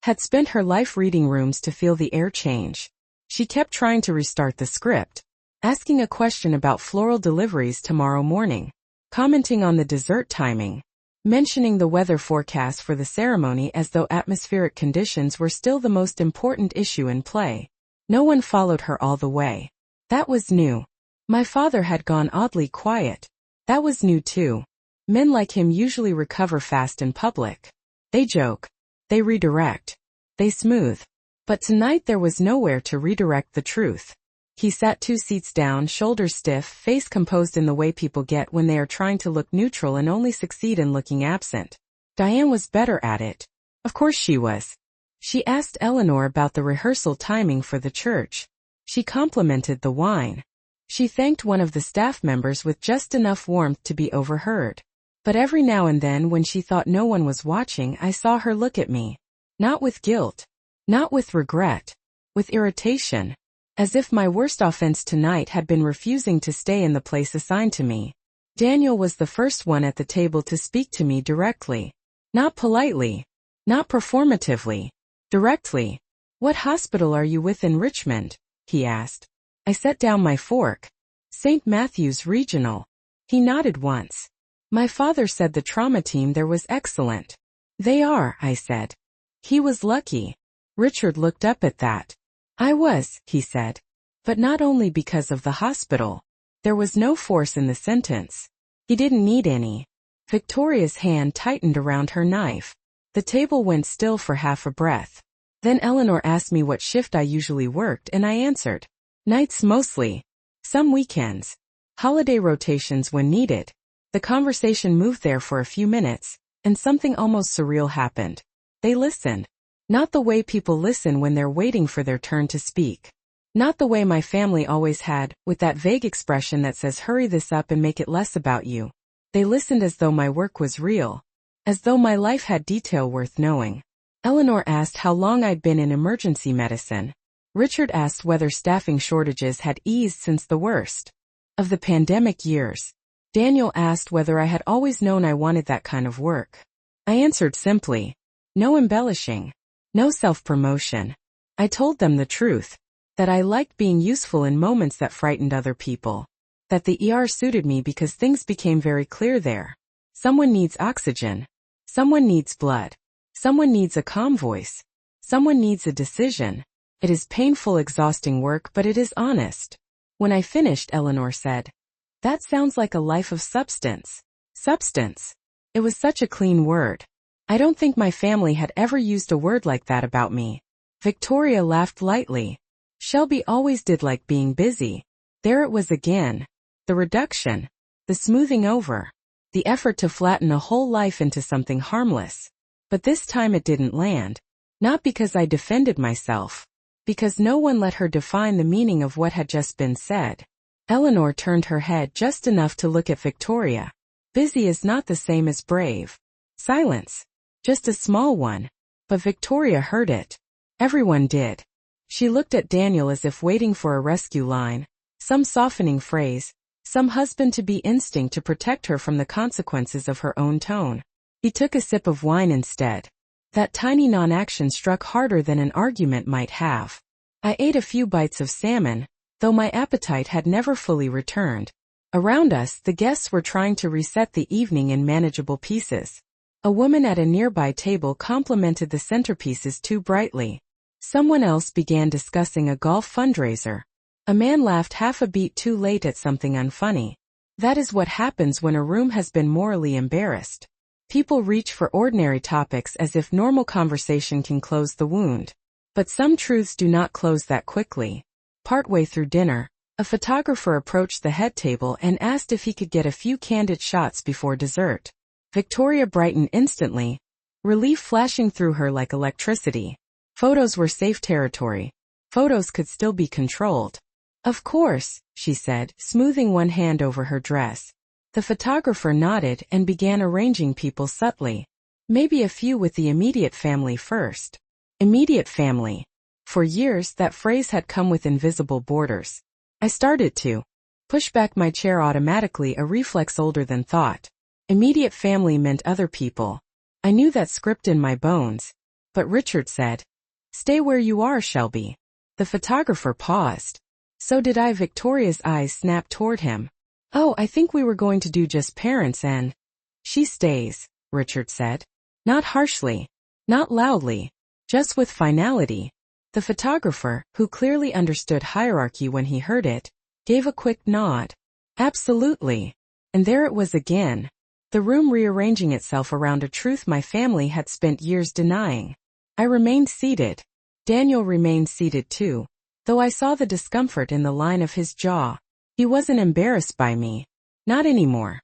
had spent her life reading rooms to feel the air change. She kept trying to restart the script, asking a question about floral deliveries tomorrow morning, commenting on the dessert timing, mentioning the weather forecast for the ceremony as though atmospheric conditions were still the most important issue in play. No one followed her all the way. That was new. My father had gone oddly quiet. That was new too. Men like him usually recover fast in public. They joke. They redirect. They smooth. But tonight there was nowhere to redirect the truth. He sat 2 seats down, shoulders stiff, face composed in the way people get when they are trying to look neutral and only succeed in looking absent. Diane was better at it. Of course she was. She asked Eleanor about the rehearsal timing for the church. She complimented the wine. She thanked one of the staff members with just enough warmth to be overheard. But every now and then when she thought no one was watching, I saw her look at me. Not with guilt. Not with regret. With irritation. As if my worst offense tonight had been refusing to stay in the place assigned to me. Daniel was the first one at the table to speak to me directly. Not politely. Not performatively. Directly. "What hospital are you with in Richmond?" he asked. I set down my fork. "St. Matthew's Regional." He nodded once. "My father said the trauma team there was excellent." "They are," I said. He was lucky. Richard looked up at that. "I was," he said. "But not only because of the hospital." There was no force in the sentence. He didn't need any. Victoria's hand tightened around her knife. The table went still for half a breath. Then Eleanor asked me what shift I usually worked, and I answered. "Nights mostly. Some weekends. Holiday rotations when needed." The conversation moved there for a few minutes, and something almost surreal happened. They listened. Not the way people listen when they're waiting for their turn to speak. Not the way my family always had, with that vague expression that says hurry this up and make it less about you. They listened as though my work was real. As though my life had detail worth knowing. Eleanor asked how long I'd been in emergency medicine. Richard asked whether staffing shortages had eased since the worst of the pandemic years. Daniel asked whether I had always known I wanted that kind of work. I answered simply. No embellishing. No self-promotion. I told them the truth. That I liked being useful in moments that frightened other people. That the ER suited me because things became very clear there. Someone needs oxygen. Someone needs blood. Someone needs a calm voice. Someone needs a decision. It is painful, exhausting work, but it is honest. When I finished, Eleanor said, "That sounds like a life of substance." Substance. It was such a clean word. I don't think my family had ever used a word like that about me. Victoria laughed lightly. Shelby always did like being busy. There it was again. The reduction. The smoothing over. The effort to flatten a whole life into something harmless. But this time it didn't land. Not because I defended myself. Because no one let her define the meaning of what had just been said. Eleanor turned her head just enough to look at Victoria. Busy is not the same as brave. Silence. Just a small one. But Victoria heard it. Everyone did. She looked at Daniel as if waiting for a rescue line. Some softening phrase. Some husband-to-be instinct to protect her from the consequences of her own tone. He took a sip of wine instead. That tiny non-action struck harder than an argument might have. I ate a few bites of salmon, though my appetite had never fully returned. Around us, the guests were trying to reset the evening in manageable pieces. A woman at a nearby table complimented the centerpieces too brightly. Someone else began discussing a golf fundraiser. A man laughed half a beat too late at something unfunny. That is what happens when a room has been morally embarrassed. People reach for ordinary topics as if normal conversation can close the wound. But some truths do not close that quickly. Partway through dinner, a photographer approached the head table and asked if he could get a few candid shots before dessert. Victoria brightened instantly, relief flashing through her like electricity. Photos were safe territory. Photos could still be controlled. "Of course," she said, smoothing one hand over her dress. The photographer nodded and began arranging people subtly. Maybe a few with the immediate family first. Immediate family. For years, that phrase had come with invisible borders. I started to push back my chair automatically, a reflex older than thought. Immediate family meant other people. I knew that script in my bones. But Richard said, "Stay where you are, Shelby." The photographer paused. So did I. Victoria's eyes snapped toward him. "Oh, I think we were going to do just parents and—" "She stays," Richard said. Not harshly. Not loudly. Just with finality. The photographer, who clearly understood hierarchy when he heard it, gave a quick nod. Absolutely. And there it was again. The room rearranging itself around a truth my family had spent years denying. I remained seated. Daniel remained seated too, though I saw the discomfort in the line of his jaw. He wasn't embarrassed by me. Not anymore.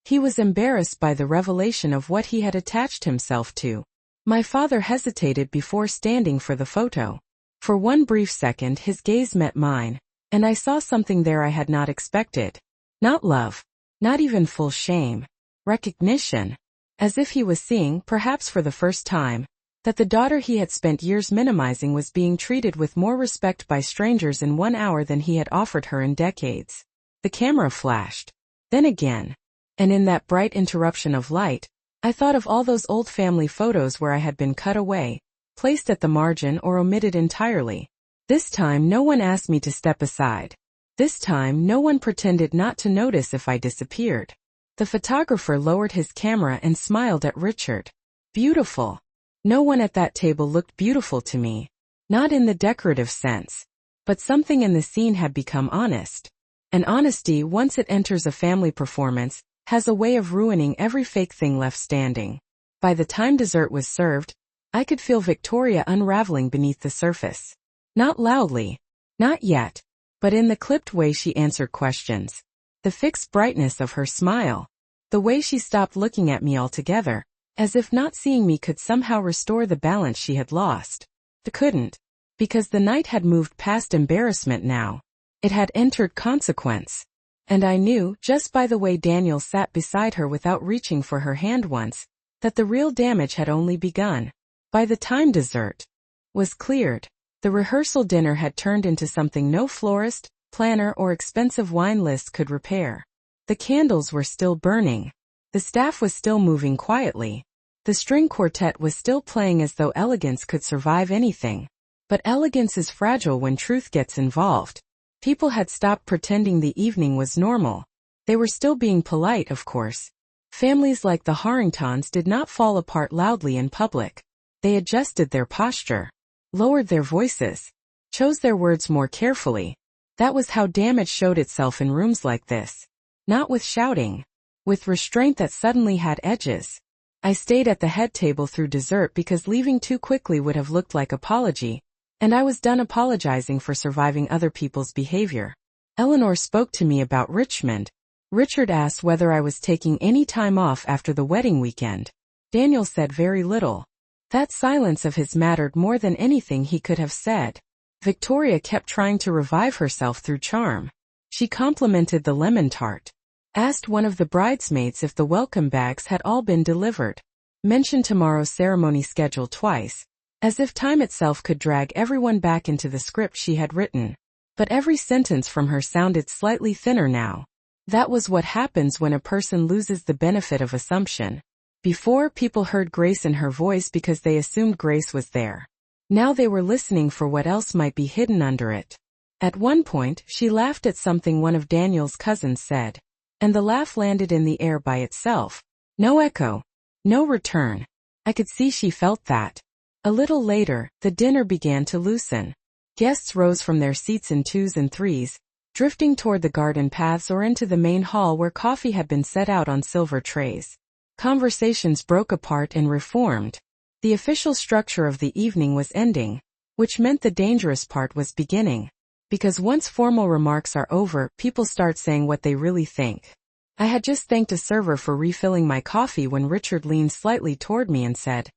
He was embarrassed by the revelation of what he had attached himself to. My father hesitated before standing for the photo. For one brief second his gaze met mine, and I saw something there I had not expected. Not love. Not even full shame. Recognition. As if he was seeing, perhaps for the first time, That the daughter he had spent years minimizing was being treated with more respect by strangers in 1 hour than he had offered her in decades. The camera flashed. Then again. And in that bright interruption of light, I thought of all those old family photos where I had been cut away, placed at the margin or omitted entirely. This time no one asked me to step aside. This time no one pretended not to notice if I disappeared. The photographer lowered his camera and smiled at Richard. Beautiful. No one at that table looked beautiful to me. Not in the decorative sense. But something in the scene had become honest. And honesty, once it enters a family performance, has a way of ruining every fake thing left standing. By the time dessert was served, I could feel Victoria unraveling beneath the surface. Not loudly. Not yet. But in the clipped way she answered questions. The fixed brightness of her smile. The way she stopped looking at me altogether, as if not seeing me could somehow restore the balance she had lost. It couldn't. Because the night had moved past embarrassment now. It had entered consequence. And I knew, just by the way Daniel sat beside her without reaching for her hand once, that the real damage had only begun. By the time dessert was cleared, the rehearsal dinner had turned into something no florist, planner or expensive wine list could repair. The candles were still burning. The staff was still moving quietly. The string quartet was still playing as though elegance could survive anything. But elegance is fragile when truth gets involved. People had stopped pretending the evening was normal. They were still being polite, of course. Families like the Harringtons did not fall apart loudly in public. They adjusted their posture, lowered their voices, chose their words more carefully. That was how damage showed itself in rooms like this. Not with shouting. With restraint that suddenly had edges. I stayed at the head table through dessert because leaving too quickly would have looked like apology. And I was done apologizing for surviving other people's behavior. Eleanor spoke to me about Richmond. Richard asked whether I was taking any time off after the wedding weekend. Daniel said very little. That silence of his mattered more than anything he could have said. Victoria kept trying to revive herself through charm. She complimented the lemon tart. Asked one of the bridesmaids if the welcome bags had all been delivered. Mentioned tomorrow's ceremony schedule twice. As if time itself could drag everyone back into the script she had written. But every sentence from her sounded slightly thinner now. That was what happens when a person loses the benefit of assumption. Before, people heard grace in her voice because they assumed grace was there. Now they were listening for what else might be hidden under it. At one point, she laughed at something one of Daniel's cousins said. And the laugh landed in the air by itself. No echo. No return. I could see she felt that. A little later, the dinner began to loosen. Guests rose from their seats in twos and threes, drifting toward the garden paths or into the main hall where coffee had been set out on silver trays. Conversations broke apart and reformed. The official structure of the evening was ending, which meant the dangerous part was beginning. Because once formal remarks are over, people start saying what they really think. I had just thanked a server for refilling my coffee when Richard leaned slightly toward me and said,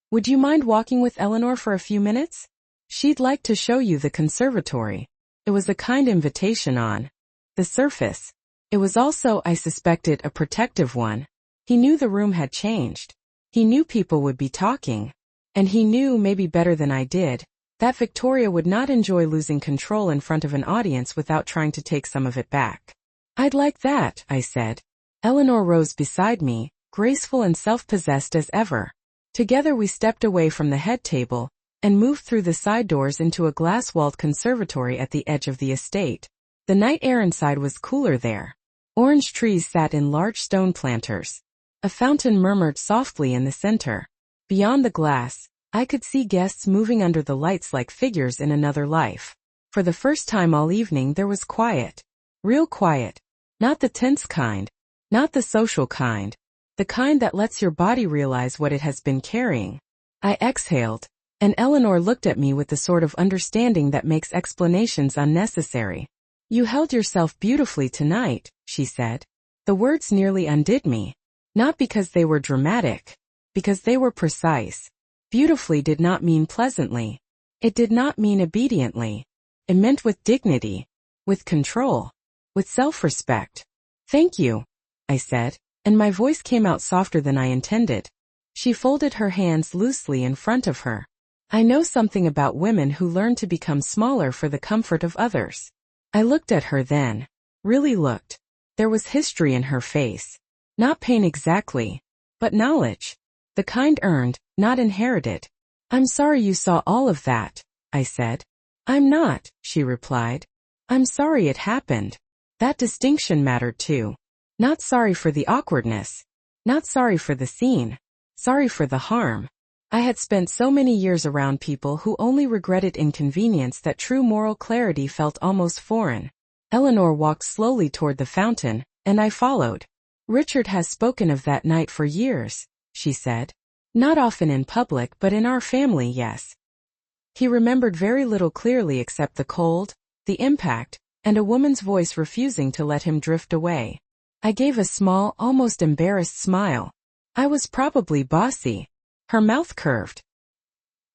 "Would you mind walking with Eleanor for a few minutes? She'd like to show you the conservatory." It was a kind invitation on the surface. It was also, I suspected, a protective one. He knew the room had changed. He knew people would be talking. And he knew, maybe better than I did, that Victoria would not enjoy losing control in front of an audience without trying to take some of it back. "I'd like that," I said. Eleanor rose beside me, graceful and self-possessed as ever. Together we stepped away from the head table, and moved through the side doors into a glass-walled conservatory at the edge of the estate. The night air inside was cooler there. Orange trees sat in large stone planters. A fountain murmured softly in the center. Beyond the glass, I could see guests moving under the lights like figures in another life. For the first time all evening there was quiet. Real quiet. Not the tense kind. Not the social kind. The kind that lets your body realize what it has been carrying. I exhaled, and Eleanor looked at me with the sort of understanding that makes explanations unnecessary. "You held yourself beautifully tonight," she said. The words nearly undid me. Not because they were dramatic. Because they were precise. Beautifully did not mean pleasantly. It did not mean obediently. It meant with dignity. With control. With self-respect. "Thank you," I said. And my voice came out softer than I intended. She folded her hands loosely in front of her. I know something about women who learn to become smaller for the comfort of others. I looked at her then. Really looked. There was history in her face. Not pain exactly, but knowledge. The kind earned, not inherited. I'm sorry you saw all of that, I said. I'm not, she replied. I'm sorry it happened. That distinction mattered too. Not sorry for the awkwardness. Not sorry for the scene. Sorry for the harm. I had spent so many years around people who only regretted inconvenience that true moral clarity felt almost foreign. Eleanor walked slowly toward the fountain, and I followed. Richard has spoken of that night for years, she said. Not often in public, but in our family, yes. He remembered very little clearly except the cold, the impact, and a woman's voice refusing to let him drift away. I gave a small, almost embarrassed smile. I was probably bossy. Her mouth curved.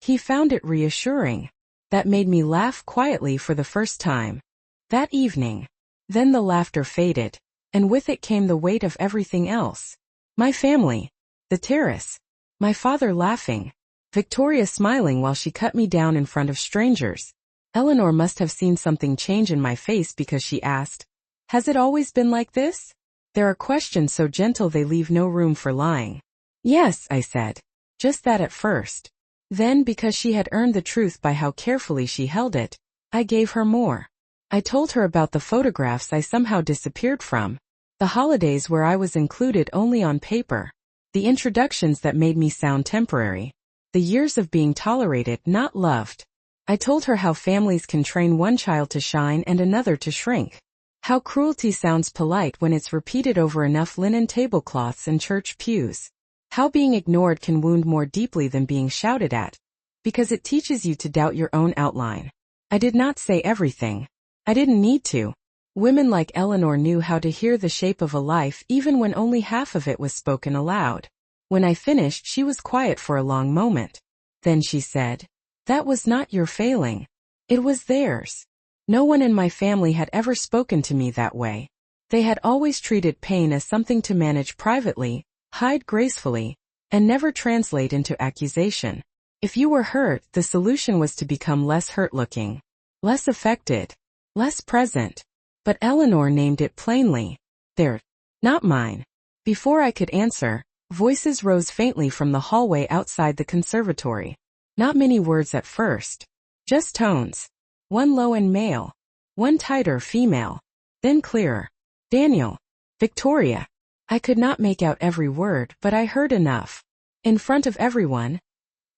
He found it reassuring. That made me laugh quietly for the first time. That evening. Then the laughter faded, and with it came the weight of everything else. My family. The terrace. My father laughing. Victoria smiling while she cut me down in front of strangers. Eleanor must have seen something change in my face because she asked, "Has it always been like this?" There are questions so gentle they leave no room for lying. Yes, I said. Just that at first. Then, because she had earned the truth by how carefully she held it, I gave her more. I told her about the photographs I somehow disappeared from, the holidays where I was included only on paper, the introductions that made me sound temporary, the years of being tolerated, not loved. I told her how families can train one child to shine and another to shrink. How cruelty sounds polite when it's repeated over enough linen tablecloths and church pews. How being ignored can wound more deeply than being shouted at, because it teaches you to doubt your own outline. I did not say everything. I didn't need to. Women like Eleanor knew how to hear the shape of a life even when only half of it was spoken aloud. When I finished, she was quiet for a long moment. Then she said, "That was not your failing. It was theirs." No one in my family had ever spoken to me that way. They had always treated pain as something to manage privately, hide gracefully, and never translate into accusation. If you were hurt, the solution was to become less hurt-looking, less affected, less present. But Eleanor named it plainly. Theirs, not mine. Before I could answer, voices rose faintly from the hallway outside the conservatory. Not many words at first. Just tones. One low and male. One tighter female. Then clearer. Daniel. Victoria. I could not make out every word, but I heard enough. In front of everyone.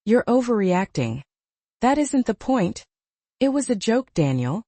You're overreacting. That isn't the point. It was a joke, Daniel.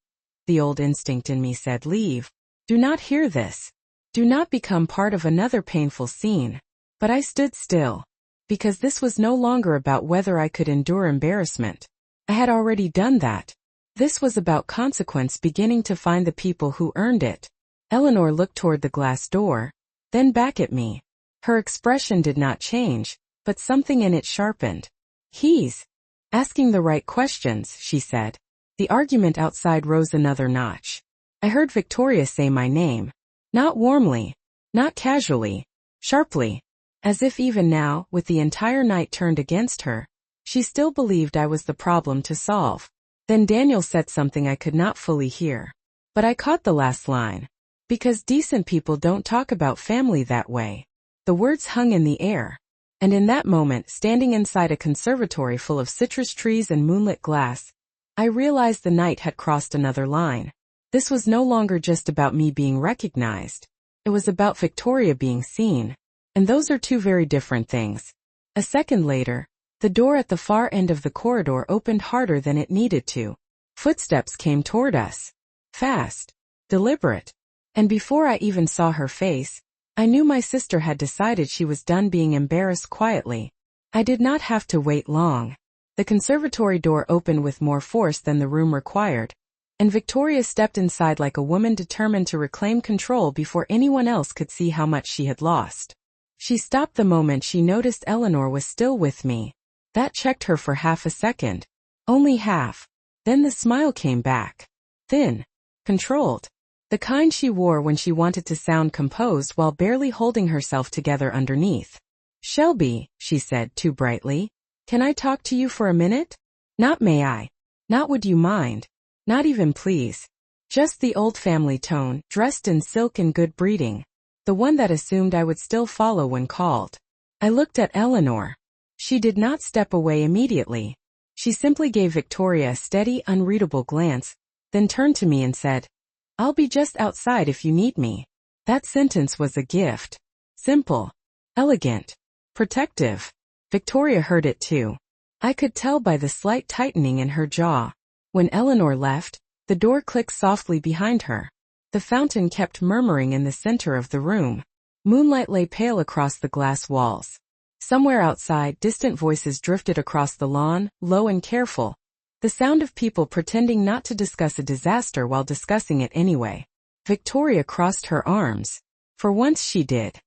The old instinct in me said, leave. Do not hear this. Do not become part of another painful scene. But I stood still. Because this was no longer about whether I could endure embarrassment. I had already done that. This was about consequence beginning to find the people who earned it. Eleanor looked toward the glass door, then back at me. Her expression did not change, but something in it sharpened. He's asking the right questions, she said. The argument outside rose another notch. I heard Victoria say my name. Not warmly, not casually, sharply. As if even now, with the entire night turned against her, she still believed I was the problem to solve. Then Daniel said something I could not fully hear. But I caught the last line. Because decent people don't talk about family that way. The words hung in the air. And in that moment, standing inside a conservatory full of citrus trees and moonlit glass, I realized the night had crossed another line. This was no longer just about me being recognized. It was about Victoria being seen. And those are two very different things. A second later, the door at the far end of the corridor opened harder than it needed to. Footsteps came toward us. Fast. Deliberate. And before I even saw her face, I knew my sister had decided she was done being embarrassed quietly. I did not have to wait long. The conservatory door opened with more force than the room required, and Victoria stepped inside like a woman determined to reclaim control before anyone else could see how much she had lost. She stopped the moment she noticed Eleanor was still with me. That checked her for half a second. Only half. Then the smile came back. Thin. Controlled. The kind she wore when she wanted to sound composed while barely holding herself together underneath. Shelby, she said too brightly. Can I talk to you for a minute? Not may I. Not would you mind. Not even please. Just the old family tone, dressed in silk and good breeding. The one that assumed I would still follow when called. I looked at Eleanor. She did not step away immediately. She simply gave Victoria a steady, unreadable glance, then turned to me and said, I'll be just outside if you need me. That sentence was a gift. Simple. Elegant. Protective. Victoria heard it too. I could tell by the slight tightening in her jaw. When Eleanor left, the door clicked softly behind her. The fountain kept murmuring in the center of the room. Moonlight lay pale across the glass walls. Somewhere outside, distant voices drifted across the lawn, low and careful. The sound of people pretending not to discuss a disaster while discussing it anyway. Victoria crossed her arms. For once she did.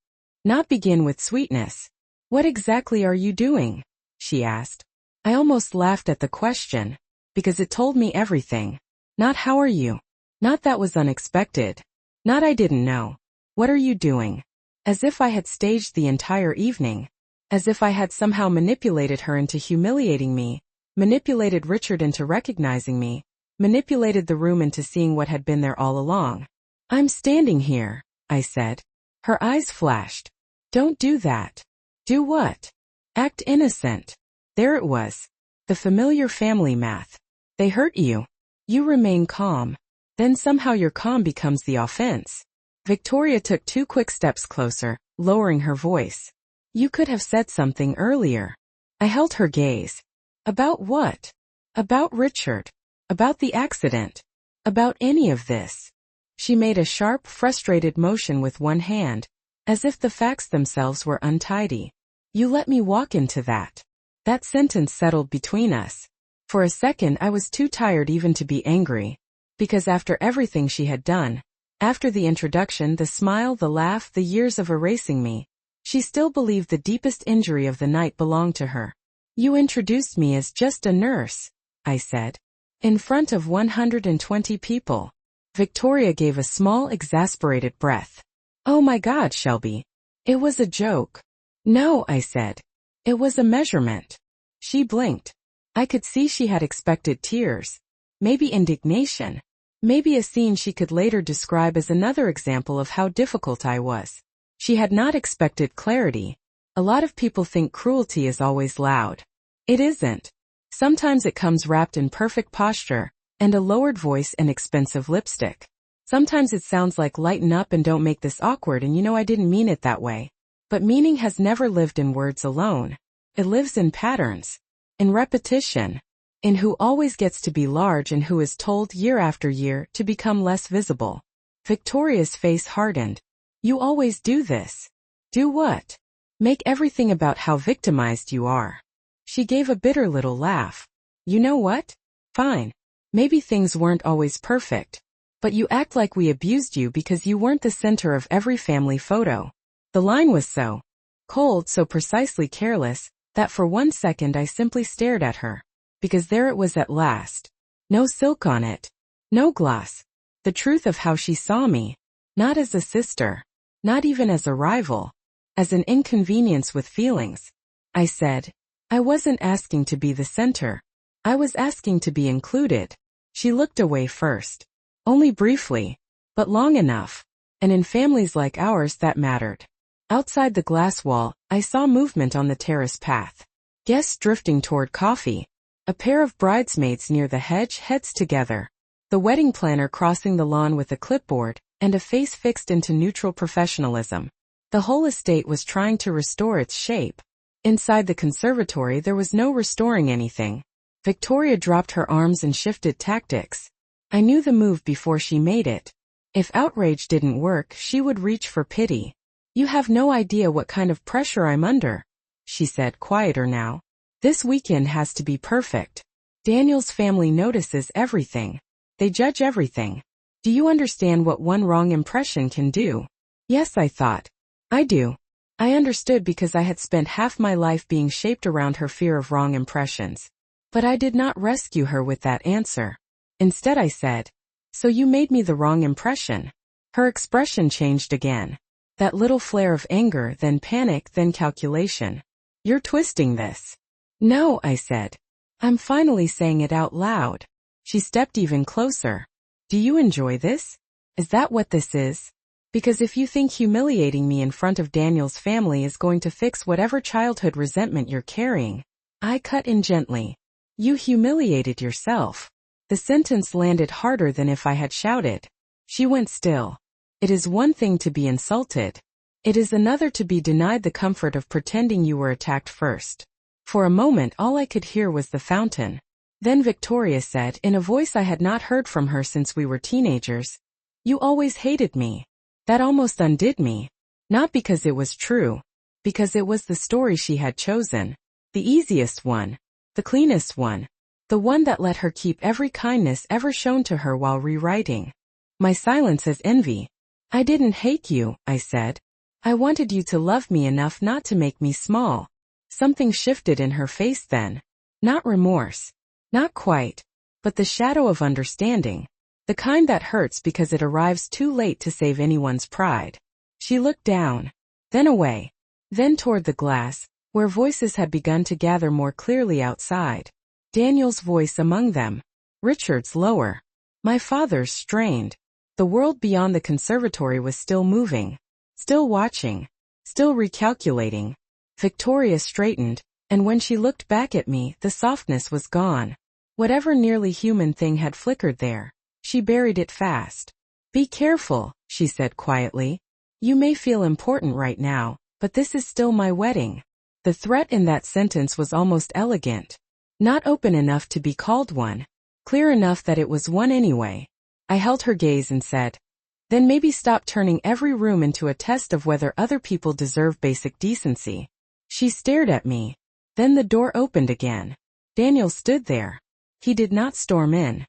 Not begin with sweetness. What exactly are you doing? She asked. I almost laughed at the question, because it told me everything. Not how are you? Not that was unexpected. Not I didn't know. What are you doing? As if I had staged the entire evening. As if I had somehow manipulated her into humiliating me, manipulated Richard into recognizing me, manipulated the room into seeing what had been there all along. I'm standing here, I said. Her eyes flashed. Don't do that. Do what? Act innocent. There it was. The familiar family math. They hurt you. You remain calm. Then somehow your calm becomes the offense. Victoria took 2 quick steps closer, lowering her voice. You could have said something earlier. I held her gaze. About what? About Richard. About the accident. About any of this. She made a sharp, frustrated motion with one hand, as if the facts themselves were untidy. You let me walk into that. That sentence settled between us. For a second I was too tired even to be angry. Because after everything she had done, after the introduction, the smile, the laugh, the years of erasing me, she still believed the deepest injury of the night belonged to her. You introduced me as just a nurse, I said. In front of 120 people. Victoria gave a small, exasperated breath. Oh my God, Shelby. It was a joke. No, I said. It was a measurement. She blinked. I could see she had expected tears. Maybe indignation. Maybe a scene she could later describe as another example of how difficult I was. She had not expected clarity. A lot of people think cruelty is always loud. It isn't. Sometimes it comes wrapped in perfect posture, and a lowered voice and expensive lipstick. Sometimes it sounds like lighten up and don't make this awkward, and you know I didn't mean it that way. But meaning has never lived in words alone. It lives in patterns. In repetition. In who always gets to be large and who is told year after year to become less visible. Victoria's face hardened. You always do this. Do what? Make everything about how victimized you are. She gave a bitter little laugh. You know what? Fine. Maybe things weren't always perfect. But you act like we abused you because you weren't the center of every family photo. The line was so cold, so precisely careless, that for 1 second I simply stared at her. Because there it was at last. No silk on it. No gloss. The truth of how she saw me. Not as a sister. Not even as a rival. As an inconvenience with feelings. I said, I wasn't asking to be the center. I was asking to be included. She looked away first. Only briefly. But long enough. And in families like ours that mattered. Outside the glass wall, I saw movement on the terrace path. Guests drifting toward coffee. A pair of bridesmaids near the hedge, heads together. The wedding planner crossing the lawn with a clipboard, and a face fixed into neutral professionalism. The whole estate was trying to restore its shape. Inside the conservatory there was no restoring anything. Victoria dropped her arms and shifted tactics. I knew the move before she made it. If outrage didn't work, she would reach for pity. You have no idea what kind of pressure I'm under, she said, quieter now. This weekend has to be perfect. Daniel's family notices everything. They judge everything. Do you understand what one wrong impression can do? Yes, I thought. I do. I understood because I had spent half my life being shaped around her fear of wrong impressions. But I did not rescue her with that answer. Instead I said, so you made me the wrong impression. Her expression changed again. That little flare of anger, then panic, then calculation. You're twisting this. No, I said. I'm finally saying it out loud. She stepped even closer. Do you enjoy this? Is that what this is? Because if you think humiliating me in front of Daniel's family is going to fix whatever childhood resentment you're carrying, I cut in gently. You humiliated yourself. The sentence landed harder than if I had shouted. She went still. It is one thing to be insulted. It is another to be denied the comfort of pretending you were attacked first. For a moment all I could hear was the fountain. Then Victoria said, in a voice I had not heard from her since we were teenagers, "You always hated me." That almost undid me. Not because it was true. Because it was the story she had chosen. The easiest one. The cleanest one. The one that let her keep every kindness ever shown to her while rewriting. My silence as envy. I didn't hate you, I said. I wanted you to love me enough not to make me small. Something shifted in her face then. Not remorse. Not quite. But the shadow of understanding. The kind that hurts because it arrives too late to save anyone's pride. She looked down. Then away. Then toward the glass, where voices had begun to gather more clearly outside. Daniel's voice among them. Richard's lower. My father's strained. The world beyond the conservatory was still moving. Still watching. Still recalculating. Victoria straightened, and when she looked back at me, the softness was gone. Whatever nearly human thing had flickered there, she buried it fast. Be careful, she said quietly. You may feel important right now, but this is still my wedding. The threat in that sentence was almost elegant. Not open enough to be called one. Clear enough that it was one anyway. I held her gaze and said, then maybe stop turning every room into a test of whether other people deserve basic decency. She stared at me. Then the door opened again. Daniel stood there. He did not storm in.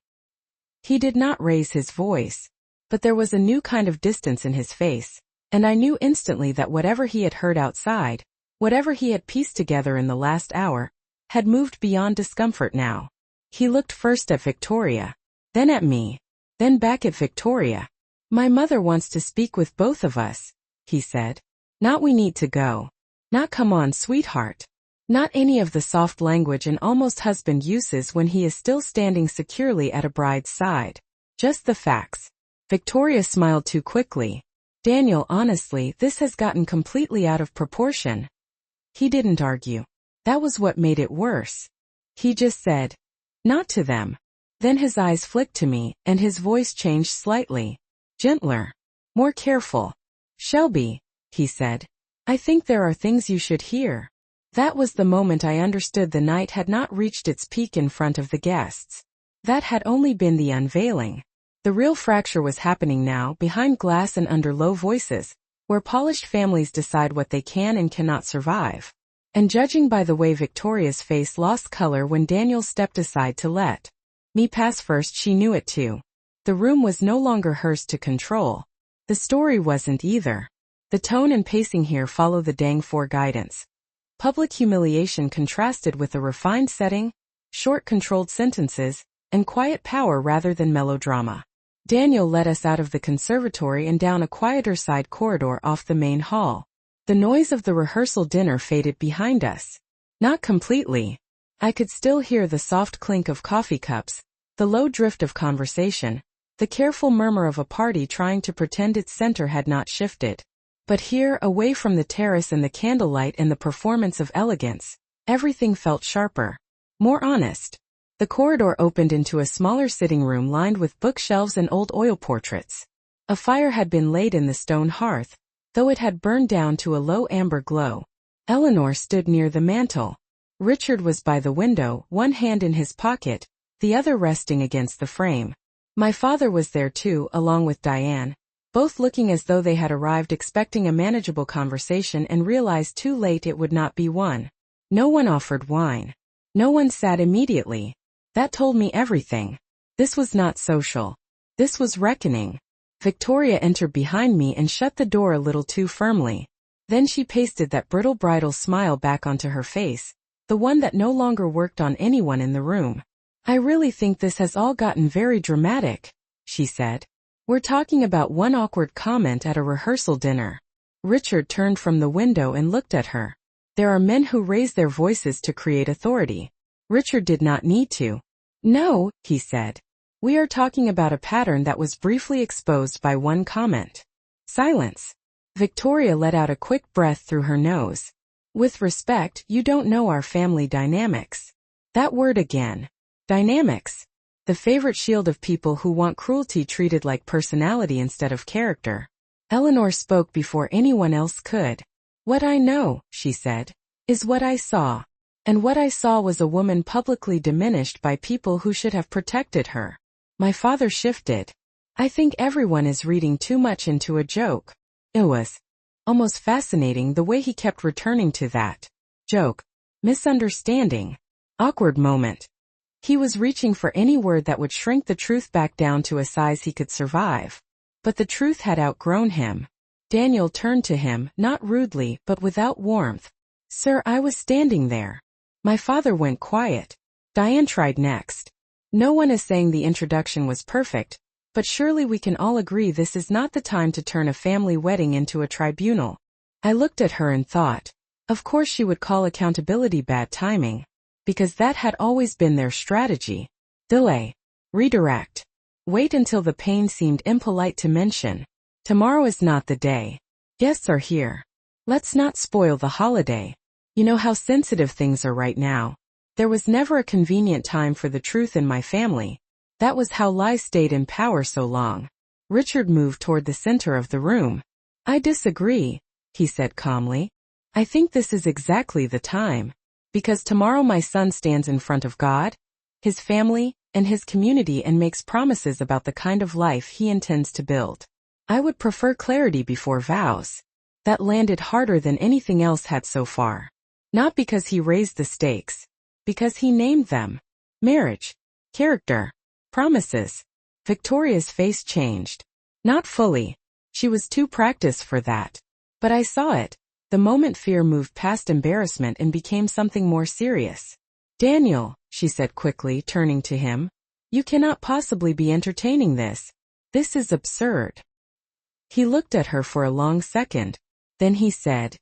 He did not raise his voice. But there was a new kind of distance in his face, and I knew instantly that whatever he had heard outside, whatever he had pieced together in the last hour, had moved beyond discomfort now. He looked first at Victoria, then at me, then back at Victoria. My mother wants to speak with both of us, he said. Not we need to go. Not come on, sweetheart. Not any of the soft language an almost husband uses when he is still standing securely at a bride's side. Just the facts. Victoria smiled too quickly. Daniel, honestly, this has gotten completely out of proportion. He didn't argue. That was what made it worse. He just said, not to them. Then his eyes flicked to me, and his voice changed slightly. Gentler. More careful. Shelby, he said. I think there are things you should hear. That was the moment I understood the night had not reached its peak in front of the guests. That had only been the unveiling. The real fracture was happening now, behind glass and under low voices, where polished families decide what they can and cannot survive. And judging by the way Victoria's face lost color when Daniel stepped aside to let me pass first, she knew it too. The room was no longer hers to control. The story wasn't either. The tone and pacing here follow the Dang 4 guidance. Public humiliation contrasted with a refined setting, short controlled sentences, and quiet power rather than melodrama. Daniel led us out of the conservatory and down a quieter side corridor off the main hall. The noise of the rehearsal dinner faded behind us. Not completely. I could still hear the soft clink of coffee cups, the low drift of conversation, the careful murmur of a party trying to pretend its center had not shifted. But here, away from the terrace and the candlelight and the performance of elegance, everything felt sharper. More honest. The corridor opened into a smaller sitting room lined with bookshelves and old oil portraits. A fire had been laid in the stone hearth, though it had burned down to a low amber glow. Eleanor stood near the mantel. Richard was by the window, one hand in his pocket, the other resting against the frame. My father was there too, along with Diane, both looking as though they had arrived expecting a manageable conversation and realized too late it would not be one. No one offered wine. No one sat immediately. That told me everything. This was not social. This was reckoning. Victoria entered behind me and shut the door a little too firmly. Then she pasted that brittle bridal smile back onto her face, the one that no longer worked on anyone in the room. I really think this has all gotten very dramatic, she said. We're talking about one awkward comment at a rehearsal dinner. Richard turned from the window and looked at her. There are men who raise their voices to create authority. Richard did not need to. No, he said. We are talking about a pattern that was briefly exposed by one comment. Silence. Victoria let out a quick breath through her nose. With respect, you don't know our family dynamics. That word again. Dynamics. The favorite shield of people who want cruelty treated like personality instead of character. Eleanor spoke before anyone else could. What I know, she said, is what I saw. And what I saw was a woman publicly diminished by people who should have protected her. My father shifted. I think everyone is reading too much into a joke. It was almost fascinating the way he kept returning to that. Joke. Misunderstanding. Awkward moment. He was reaching for any word that would shrink the truth back down to a size he could survive. But the truth had outgrown him. Daniel turned to him, not rudely, but without warmth. Sir, I was standing there. My father went quiet. Diane tried next. No one is saying the introduction was perfect, but surely we can all agree this is not the time to turn a family wedding into a tribunal. I looked at her and thought, of course she would call accountability bad timing, because that had always been their strategy. Delay. Redirect. Wait until the pain seemed impolite to mention. Tomorrow is not the day. Guests are here. Let's not spoil the holiday. You know how sensitive things are right now. There was never a convenient time for the truth in my family. That was how lies stayed in power so long. Richard moved toward the center of the room. I disagree, he said calmly. I think this is exactly the time. Because tomorrow my son stands in front of God, his family, and his community and makes promises about the kind of life he intends to build. I would prefer clarity before vows. That landed harder than anything else had so far. Not because he raised the stakes. Because he named them. Marriage. Character. Promises. Victoria's face changed. Not fully. She was too practiced for that. But I saw it. The moment fear moved past embarrassment and became something more serious. Daniel, she said quickly, turning to him. You cannot possibly be entertaining this. This is absurd. He looked at her for a long second. Then he said,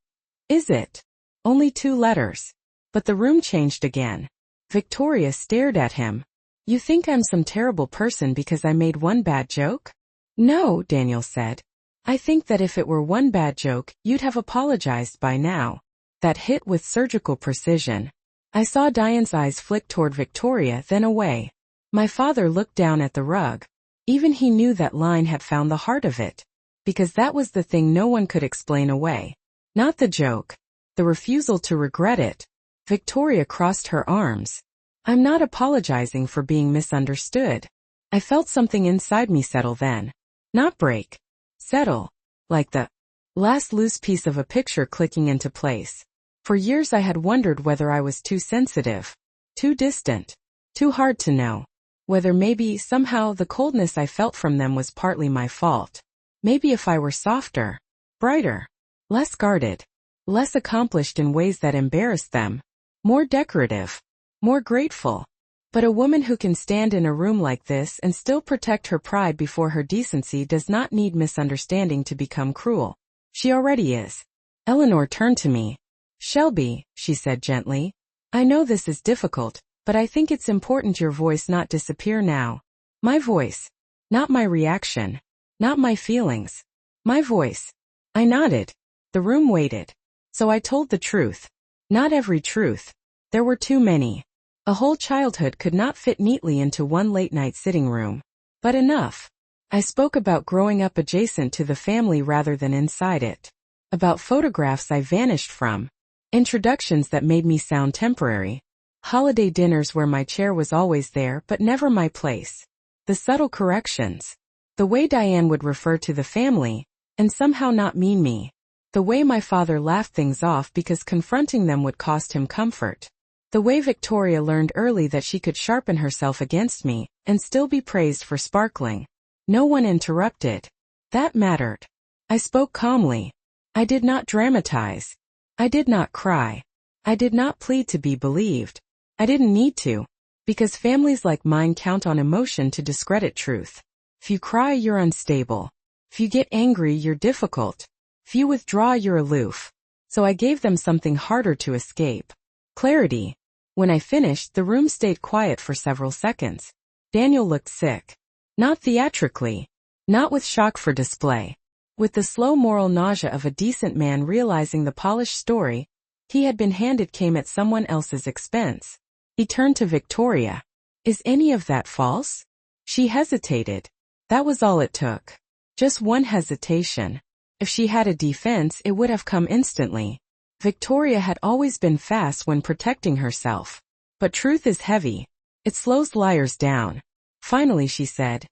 Is it? Only 2 letters. But the room changed again. Victoria stared at him. You think I'm some terrible person because I made one bad joke? No, Daniel said. I think that if it were one bad joke, you'd have apologized by now. That hit with surgical precision. I saw Diane's eyes flick toward Victoria, then away. My father looked down at the rug. Even he knew that line had found the heart of it. Because that was the thing no one could explain away. Not the joke. The refusal to regret it. Victoria crossed her arms. I'm not apologizing for being misunderstood. I felt something inside me settle then. Not break. Settle. Like the last loose piece of a picture clicking into place. For years I had wondered whether I was too sensitive. Too distant. Too hard to know. Whether maybe somehow the coldness I felt from them was partly my fault. Maybe if I were softer. Brighter. Less guarded. Less accomplished in ways that embarrassed them. More decorative. More grateful. But a woman who can stand in a room like this and still protect her pride before her decency does not need misunderstanding to become cruel. She already is. Eleanor turned to me. Shelby, she said gently. I know this is difficult, but I think it's important your voice not disappear now. My voice. Not my reaction. Not my feelings. My voice. I nodded. The room waited. So I told the truth. Not every truth. There were too many. A whole childhood could not fit neatly into one late-night sitting room. But enough. I spoke about growing up adjacent to the family rather than inside it. About photographs I vanished from. Introductions that made me sound temporary. Holiday dinners where my chair was always there but never my place. The subtle corrections. The way Diane would refer to the family, and somehow not mean me. The way my father laughed things off because confronting them would cost him comfort. The way Victoria learned early that she could sharpen herself against me, and still be praised for sparkling. No one interrupted. That mattered. I spoke calmly. I did not dramatize. I did not cry. I did not plead to be believed. I didn't need to. Because families like mine count on emotion to discredit truth. If you cry, you're unstable. If you get angry, you're difficult. If you withdraw, you're aloof. So I gave them something harder to escape. Clarity. When I finished, the room stayed quiet for several seconds. Daniel looked sick. Not theatrically. Not with shock for display. With the slow moral nausea of a decent man realizing the polished story he had been handed came at someone else's expense. He turned to Victoria. Is any of that false? She hesitated. That was all it took. Just one hesitation. If she had a defense, it would have come instantly. Victoria had always been fast when protecting herself. But truth is heavy. It slows liars down. Finally she said,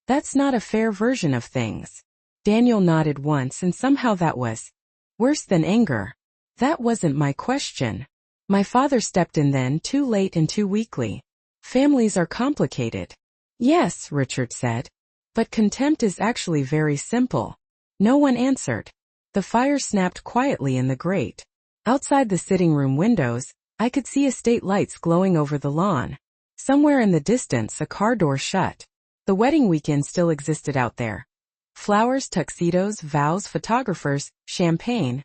"That's not a fair version of things." Daniel nodded once, and somehow that was worse than anger. That wasn't my question. My father stepped in then, too late and too weakly. Families are complicated. Yes, Richard said. But contempt is actually very simple. No one answered. The fire snapped quietly in the grate. Outside the sitting room windows, I could see estate lights glowing over the lawn. Somewhere in the distance, a car door shut. The wedding weekend still existed out there. Flowers, tuxedos, vows, photographers, champagne.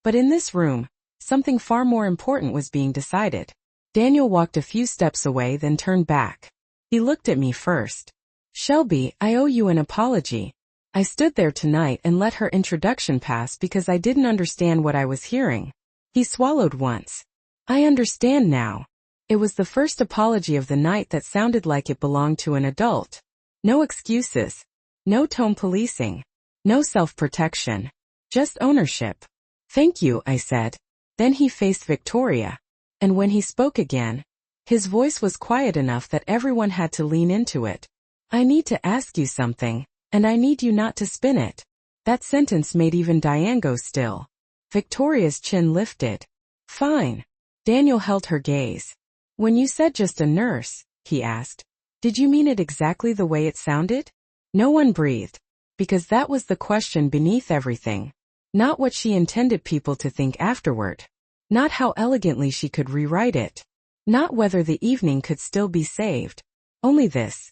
But in this room, something far more important was being decided. Daniel walked a few steps away, then turned back. He looked at me first. "Shelby, I owe you an apology. I stood there tonight and let her introduction pass because I didn't understand what I was hearing." He swallowed once. "I understand now." It was the first apology of the night that sounded like it belonged to an adult. No excuses. No tone policing. No self-protection. Just ownership. "Thank you," I said. Then he faced Victoria. And when he spoke again, his voice was quiet enough that everyone had to lean into it. "I need to ask you something, and I need you not to spin it." That sentence made even Diane go still. Victoria's chin lifted. "Fine." Daniel held her gaze. "When you said just a nurse," he asked, "did you mean it exactly the way it sounded?" No one breathed. Because that was the question beneath everything. Not what she intended people to think afterward. Not how elegantly she could rewrite it. Not whether the evening could still be saved. Only this.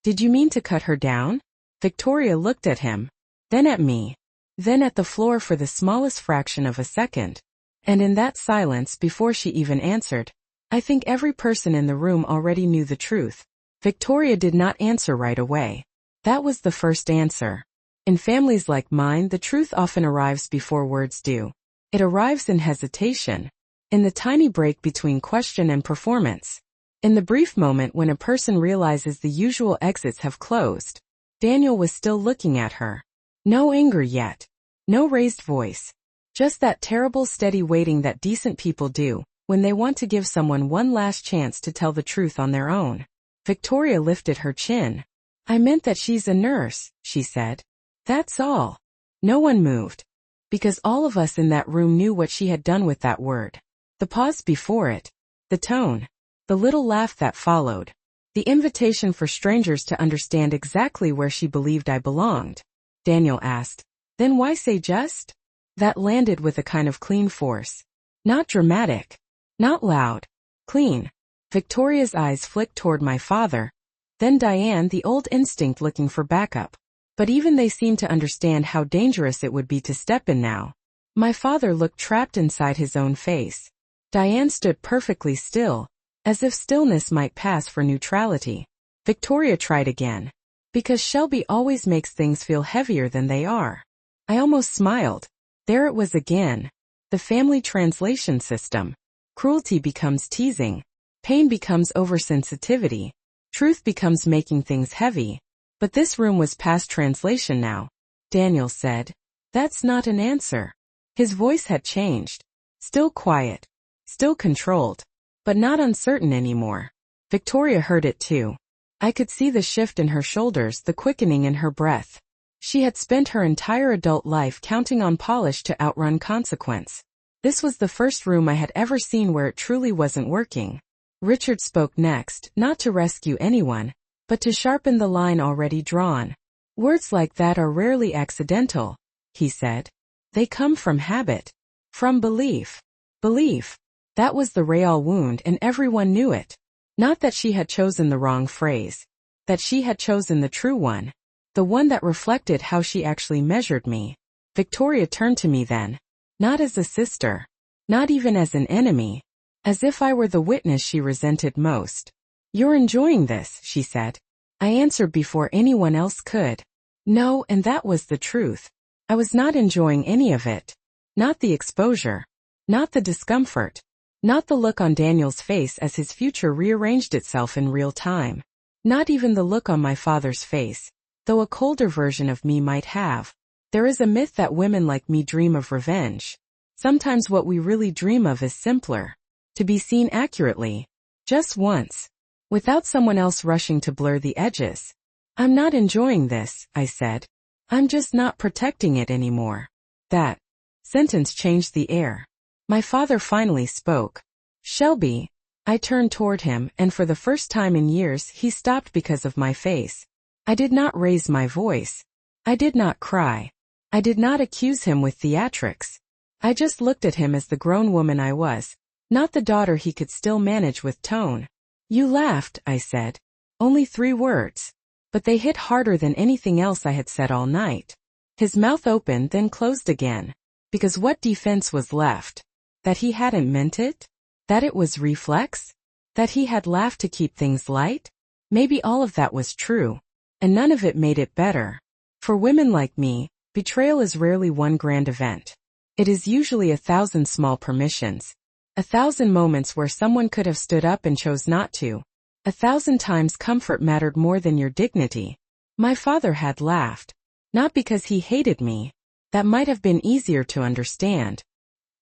"Did you mean to cut her down?" Victoria looked at him. Then at me. Then at the floor for the smallest fraction of a second. And in that silence, before she even answered, I think every person in the room already knew the truth. Victoria did not answer right away. That was the first answer. In families like mine, the truth often arrives before words do. It arrives in hesitation. In the tiny break between question and performance. In the brief moment when a person realizes the usual exits have closed. Daniel was still looking at her. No anger yet. No raised voice. Just that terrible steady waiting that decent people do when they want to give someone one last chance to tell the truth on their own. Victoria lifted her chin. "I meant that she's a nurse," she said. "That's all." No one moved. Because all of us in that room knew what she had done with that word. The pause before it. The tone. The little laugh that followed. The invitation for strangers to understand exactly where she believed I belonged. Daniel asked, "Then why say just?" That landed with a kind of clean force. Not dramatic. Not loud. Clean. Victoria's eyes flicked toward my father. Then Diane, the old instinct looking for backup. But even they seemed to understand how dangerous it would be to step in now. My father looked trapped inside his own face. Diane stood perfectly still, as if stillness might pass for neutrality. Victoria tried again. "Because Shelby always makes things feel heavier than they are." I almost smiled. There it was again. The family translation system. Cruelty becomes teasing. Pain becomes oversensitivity. Truth becomes making things heavy. But this room was past translation now. Daniel said, "That's not an answer." His voice had changed. Still quiet. Still controlled. But not uncertain anymore. Victoria heard it too. I could see the shift in her shoulders, the quickening in her breath. She had spent her entire adult life counting on polish to outrun consequence. This was the first room I had ever seen where it truly wasn't working. Richard spoke next, not to rescue anyone, but to sharpen the line already drawn. "Words like that are rarely accidental," he said. "They come from habit. From belief. Belief." That was the real wound, and everyone knew it. Not that she had chosen the wrong phrase. That she had chosen the true one. The one that reflected how she actually measured me. Victoria turned to me then. Not as a sister. Not even as an enemy. As if I were the witness she resented most. You're enjoying this, she said. I answered before anyone else could. No, and that was the truth. I was not enjoying any of it. Not the exposure. Not the discomfort. Not the look on Daniel's face as his future rearranged itself in real time. Not even the look on my father's face, though a colder version of me might have. There is a myth that women like me dream of revenge. Sometimes what we really dream of is simpler. To be seen accurately. Just once. Without someone else rushing to blur the edges. I'm not enjoying this, I said. I'm just not protecting it anymore. That sentence changed the air. My father finally spoke. Shelby. I turned toward him, and for the first time in years he stopped because of my face. I did not raise my voice. I did not cry. I did not accuse him with theatrics. I just looked at him as the grown woman I was, not the daughter he could still manage with tone. You laughed, I said. Only 3 words. But they hit harder than anything else I had said all night. His mouth opened then closed again. Because what defense was left? That he hadn't meant it? That it was reflex? That he had laughed to keep things light? Maybe all of that was true. And none of it made it better. For women like me, betrayal is rarely one grand event. It is usually 1,000 small permissions. 1,000 moments where someone could have stood up and chose not to. 1,000 times comfort mattered more than your dignity. My father had laughed. Not because he hated me. That might have been easier to understand.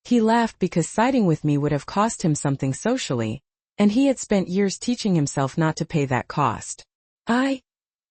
He laughed because siding with me would have cost him something socially, and he had spent years teaching himself not to pay that cost.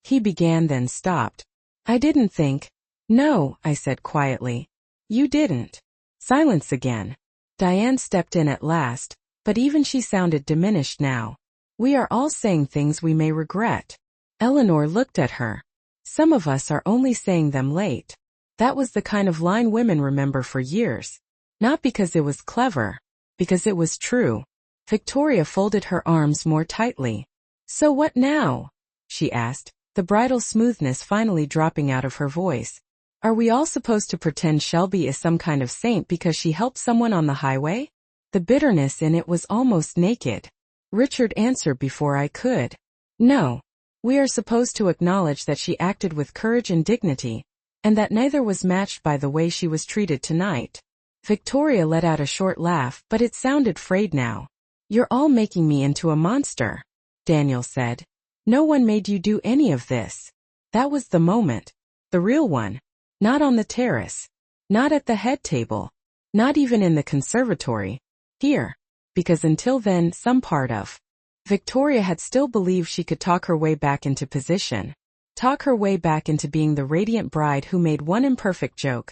He began then stopped. I didn't think. No, I said quietly. You didn't. Silence again. Diane stepped in at last, but even she sounded diminished now. We are all saying things we may regret. Eleanor looked at her. Some of us are only saying them late. That was the kind of line women remember for years. Not because it was clever, because it was true. Victoria folded her arms more tightly. So what now? She asked, the bridal smoothness finally dropping out of her voice. Are we all supposed to pretend Shelby is some kind of saint because she helped someone on the highway? The bitterness in it was almost naked. Richard answered before I could. No. We are supposed to acknowledge that she acted with courage and dignity, and that neither was matched by the way she was treated tonight. Victoria let out a short laugh, but it sounded frayed now. You're all making me into a monster, Daniel said. No one made you do any of this. That was the moment. The real one. Not on the terrace. Not at the head table. Not even in the conservatory. Here. Because until then, some part of Victoria had still believed she could talk her way back into position. Talk her way back into being the radiant bride who made one imperfect joke.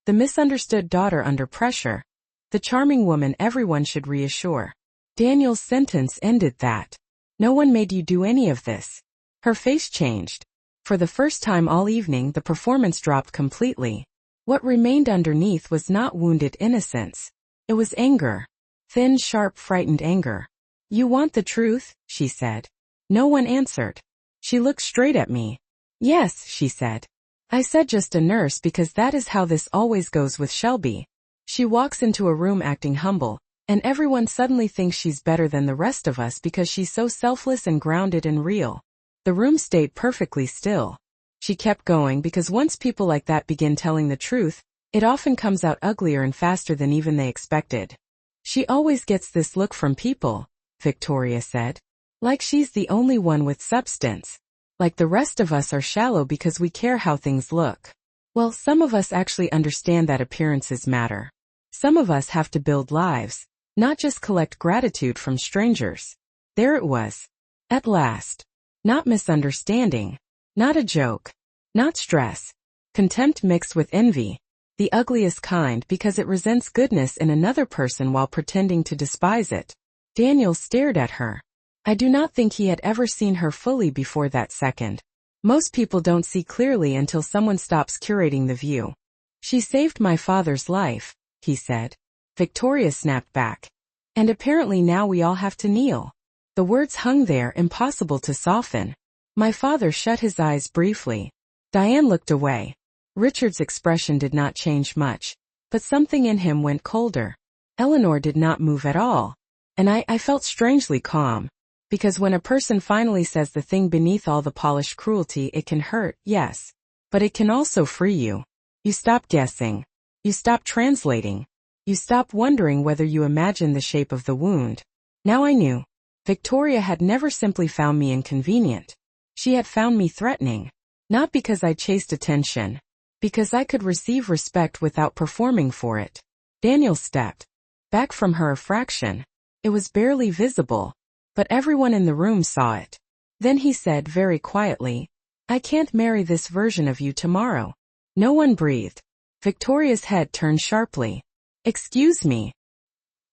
The misunderstood daughter under pressure. The charming woman everyone should reassure. Daniel's sentence ended that. No one made you do any of this. Her face changed. For the first time all evening the performance dropped completely. What remained underneath was not wounded innocence. It was anger. Thin, sharp, frightened anger. You want the truth? She said. No one answered. She looked straight at me. Yes, she said. I said just a nurse because that is how this always goes with Shelby. She walks into a room acting humble, and everyone suddenly thinks she's better than the rest of us because she's so selfless and grounded and real. The room stayed perfectly still. She kept going because once people like that begin telling the truth, it often comes out uglier and faster than even they expected. She always gets this look from people, Victoria said. Like she's the only one with substance. Like the rest of us are shallow because we care how things look. Well, some of us actually understand that appearances matter. Some of us have to build lives, not just collect gratitude from strangers. There it was. At last. Not misunderstanding. Not a joke. Not stress. Contempt mixed with envy. The ugliest kind because it resents goodness in another person while pretending to despise it. Daniel stared at her. I do not think he had ever seen her fully before that second. Most people don't see clearly until someone stops curating the view. She saved my father's life, he said. Victoria snapped back. And apparently now we all have to kneel. The words hung there, impossible to soften. My father shut his eyes briefly. Diane looked away. Richard's expression did not change much, but something in him went colder. Eleanor did not move at all. And I felt strangely calm. Because when a person finally says the thing beneath all the polished cruelty, it can hurt, yes. But it can also free you. You stop guessing. You stop translating. You stop wondering whether you imagine the shape of the wound. Now I knew. Victoria had never simply found me inconvenient. She had found me threatening. Not because I chased attention. Because I could receive respect without performing for it. Daniel stepped back from her a fraction. It was barely visible, but everyone in the room saw it. Then he said very quietly, "I can't marry this version of you tomorrow." No one breathed. Victoria's head turned sharply. "Excuse me."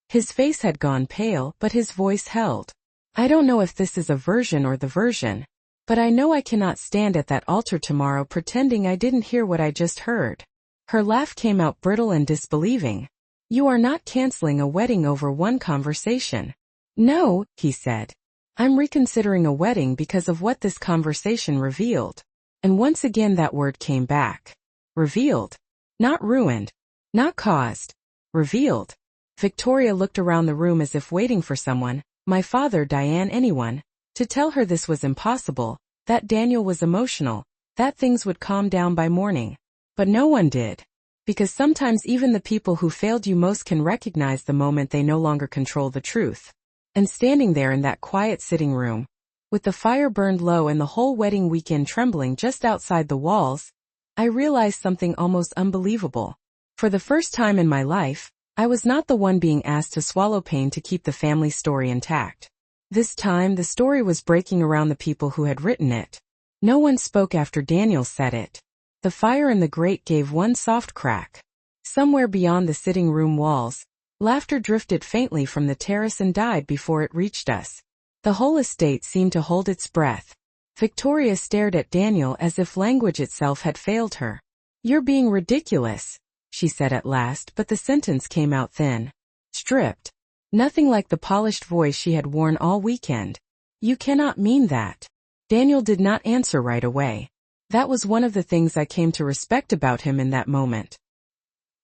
His face had gone pale, but his voice held. "I don't know if this is a version or the version, but I know I cannot stand at that altar tomorrow pretending I didn't hear what I just heard." Her laugh came out brittle and disbelieving. "You are not canceling a wedding over one conversation." "No," he said. "I'm reconsidering a wedding because of what this conversation revealed." And once again that word came back. Revealed. Not ruined. Not caused. Revealed. Victoria looked around the room as if waiting for someone, my father, Diane, anyone, to tell her this was impossible, that Daniel was emotional, that things would calm down by morning. But no one did. Because sometimes even the people who failed you most can recognize the moment they no longer control the truth. And standing there in that quiet sitting room, with the fire burned low and the whole wedding weekend trembling just outside the walls, I realized something almost unbelievable. For the first time in my life, I was not the one being asked to swallow pain to keep the family story intact. This time the story was breaking around the people who had written it. No one spoke after Daniel said it. The fire in the grate gave one soft crack. Somewhere beyond the sitting room walls, laughter drifted faintly from the terrace and died before it reached us. The whole estate seemed to hold its breath. Victoria stared at Daniel as if language itself had failed her. "You're being ridiculous," she said at last, but the sentence came out thin. Stripped. Nothing like the polished voice she had worn all weekend. "You cannot mean that." Daniel did not answer right away. That was one of the things I came to respect about him in that moment.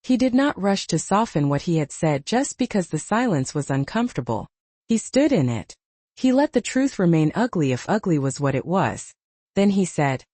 He did not rush to soften what he had said just because the silence was uncomfortable. He stood in it. He let the truth remain ugly if ugly was what it was. Then he said,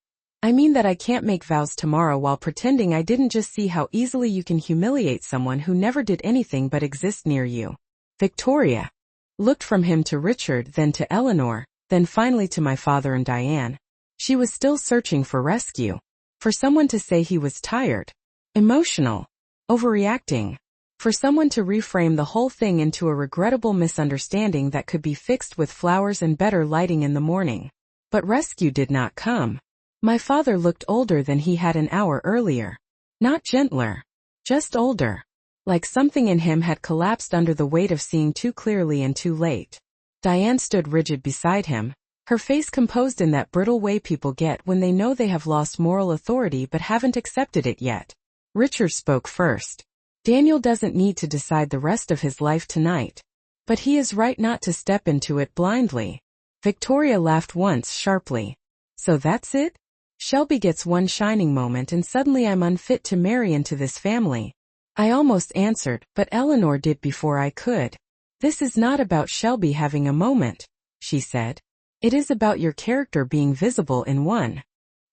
"I mean that I can't make vows tomorrow while pretending I didn't just see how easily you can humiliate someone who never did anything but exist near you." Victoria looked from him to Richard, then to Eleanor, then finally to my father and Diane. She was still searching for rescue. For someone to say he was tired, emotional, overreacting. For someone to reframe the whole thing into a regrettable misunderstanding that could be fixed with flowers and better lighting in the morning. But rescue did not come. My father looked older than he had an hour earlier. Not gentler. Just older. Like something in him had collapsed under the weight of seeing too clearly and too late. Diane stood rigid beside him, her face composed in that brittle way people get when they know they have lost moral authority but haven't accepted it yet. Richard spoke first. "Daniel doesn't need to decide the rest of his life tonight. But he is right not to step into it blindly." Victoria laughed once sharply. "So that's it? Shelby gets one shining moment and suddenly I'm unfit to marry into this family." I almost answered, but Eleanor did before I could. "This is not about Shelby having a moment," she said. "It is about your character being visible in one."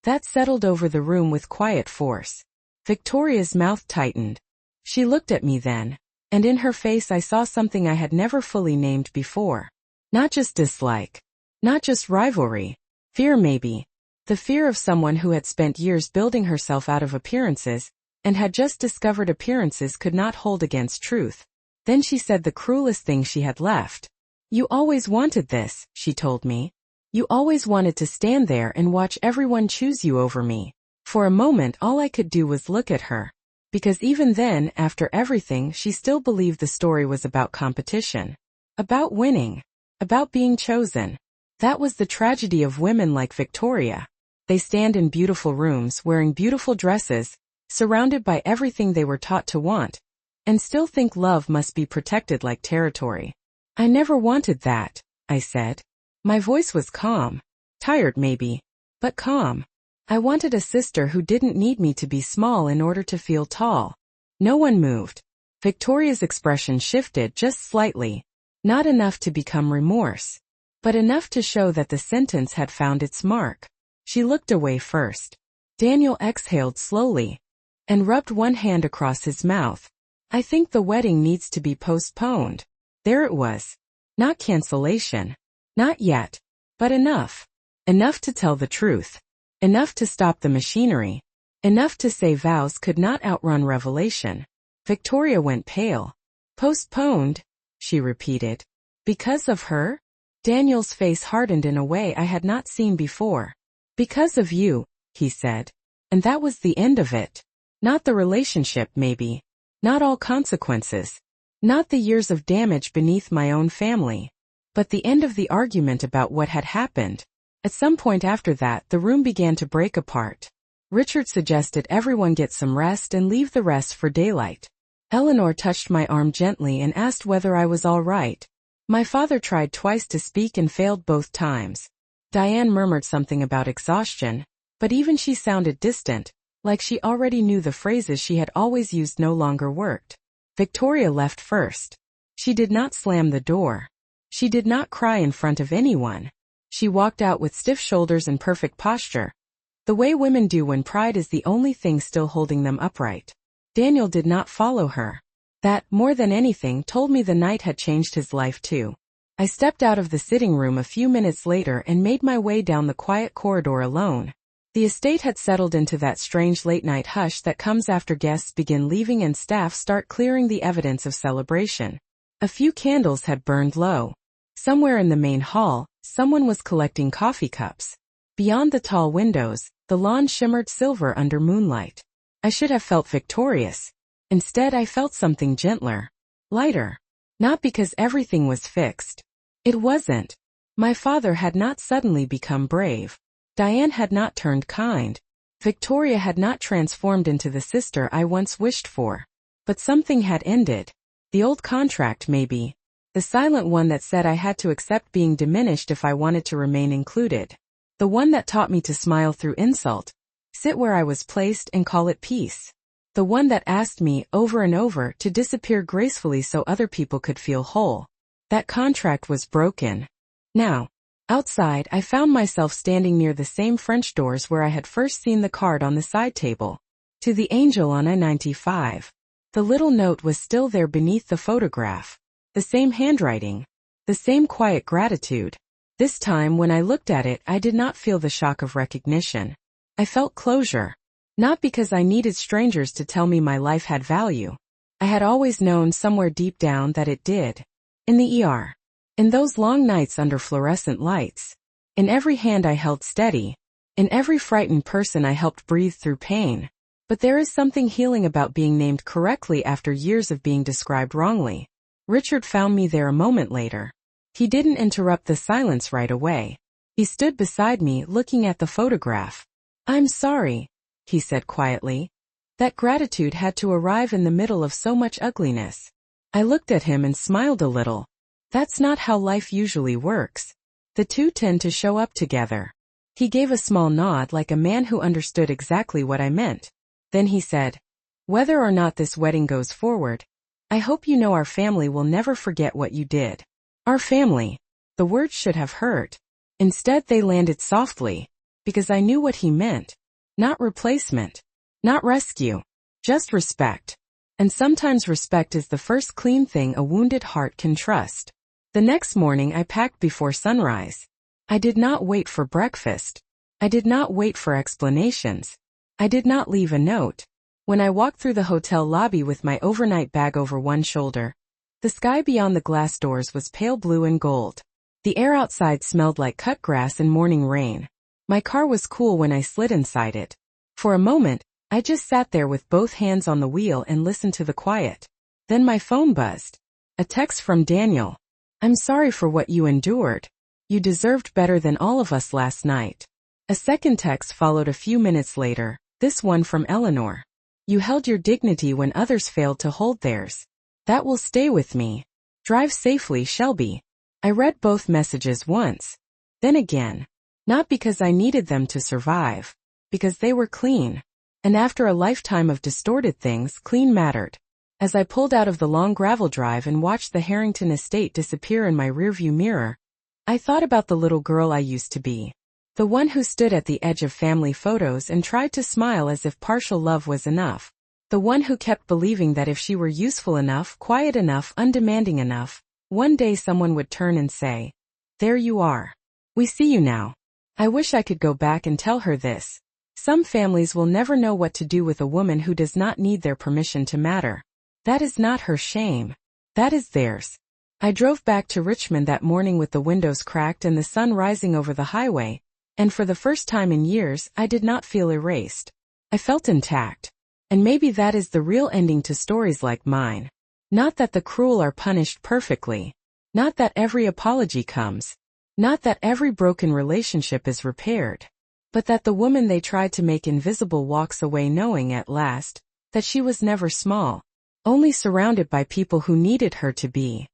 That settled over the room with quiet force. Victoria's mouth tightened. She looked at me then, and in her face I saw something I had never fully named before. Not just dislike. Not just rivalry. Fear maybe. The fear of someone who had spent years building herself out of appearances, and had just discovered appearances could not hold against truth. Then she said the cruelest thing she had left. "You always wanted this," she told me. "You always wanted to stand there and watch everyone choose you over me." For a moment all I could do was look at her. Because even then, after everything, she still believed the story was about competition. About winning. About being chosen. That was the tragedy of women like Victoria. They stand in beautiful rooms, wearing beautiful dresses, surrounded by everything they were taught to want, and still think love must be protected like territory. "I never wanted that," I said. My voice was calm. Tired maybe, but calm. I wanted a sister who didn't need me to be small in order to feel tall. No one moved. Victoria's expression shifted just slightly, not enough to become remorse, but enough to show that the sentence had found its mark. She looked away first. Daniel exhaled slowly and rubbed one hand across his mouth. I think the wedding needs to be postponed. There it was. Not cancellation. Not yet. But enough. Enough to tell the truth. Enough to stop the machinery. Enough to say vows could not outrun revelation. Victoria went pale. Postponed, she repeated. Because of her? Daniel's face hardened in a way I had not seen before. Because of you, he said. And that was the end of it. Not the relationship, maybe. Not all consequences. Not the years of damage beneath my own family. But the end of the argument about what had happened. At some point after that, the room began to break apart. Richard suggested everyone get some rest and leave the rest for daylight. Eleanor touched my arm gently and asked whether I was all right. My father tried twice to speak and failed both times. Diane murmured something about exhaustion, but even she sounded distant, like she already knew the phrases she had always used no longer worked. Victoria left first. She did not slam the door. She did not cry in front of anyone. She walked out with stiff shoulders and perfect posture, the way women do when pride is the only thing still holding them upright. Daniel did not follow her. That, more than anything, told me the night had changed his life too. I stepped out of the sitting room a few minutes later and made my way down the quiet corridor alone. The estate had settled into that strange late-night hush that comes after guests begin leaving and staff start clearing the evidence of celebration. A few candles had burned low. Somewhere in the main hall, someone was collecting coffee cups. Beyond the tall windows, the lawn shimmered silver under moonlight. I should have felt victorious. Instead, I felt something gentler, lighter. Not because everything was fixed. It wasn't. My father had not suddenly become brave. Diane had not turned kind. Victoria had not transformed into the sister I once wished for. But something had ended. The old contract, maybe. The silent one that said I had to accept being diminished if I wanted to remain included. The one that taught me to smile through insult, sit where I was placed and call it peace. The one that asked me, over and over, to disappear gracefully so other people could feel whole. That contract was broken. Now, outside, I found myself standing near the same French doors where I had first seen the card on the side table. To the angel on I-95. The little note was still there beneath the photograph. The same handwriting. The same quiet gratitude. This time when I looked at it, I did not feel the shock of recognition. I felt closure. Not because I needed strangers to tell me my life had value. I had always known somewhere deep down that it did. In the ER. In those long nights under fluorescent lights. In every hand I held steady. In every frightened person I helped breathe through pain. But there is something healing about being named correctly after years of being described wrongly. Richard found me there a moment later. He didn't interrupt the silence right away. He stood beside me looking at the photograph. "I'm sorry," he said quietly. That gratitude had to arrive in the middle of so much ugliness. I looked at him and smiled a little. That's not how life usually works. The two tend to show up together. He gave a small nod like a man who understood exactly what I meant. Then he said, "Whether or not this wedding goes forward, I hope you know our family will never forget what you did." Our family. The words should have hurt. Instead they landed softly, because I knew what he meant. Not replacement. Not rescue. Just respect. And sometimes respect is the first clean thing a wounded heart can trust. The next morning I packed before sunrise. I did not wait for breakfast. I did not wait for explanations. I did not leave a note. When I walked through the hotel lobby with my overnight bag over one shoulder, the sky beyond the glass doors was pale blue and gold. The air outside smelled like cut grass and morning rain. My car was cool when I slid inside it. For a moment, I just sat there with both hands on the wheel and listened to the quiet. Then my phone buzzed. A text from Daniel. "I'm sorry for what you endured. You deserved better than all of us last night." A second text followed a few minutes later, this one from Eleanor. "You held your dignity when others failed to hold theirs. That will stay with me. Drive safely, Shelby." I read both messages once. Then again. Not because I needed them to survive. because they were clean. And after a lifetime of distorted things, clean mattered. As I pulled out of the long gravel drive and watched the Harrington estate disappear in my rearview mirror, I thought about the little girl I used to be. The one who stood at the edge of family photos and tried to smile as if partial love was enough. The one who kept believing that if she were useful enough, quiet enough, undemanding enough, one day someone would turn and say, "There you are. We see you now." I wish I could go back and tell her this. Some families will never know what to do with a woman who does not need their permission to matter. That is not her shame. That is theirs. I drove back to Richmond that morning with the windows cracked and the sun rising over the highway, and for the first time in years, I did not feel erased. I felt intact. And maybe that is the real ending to stories like mine. Not that the cruel are punished perfectly. Not that every apology comes. Not that every broken relationship is repaired. But that the woman they tried to make invisible walks away knowing at last that she was never small, only surrounded by people who needed her to be.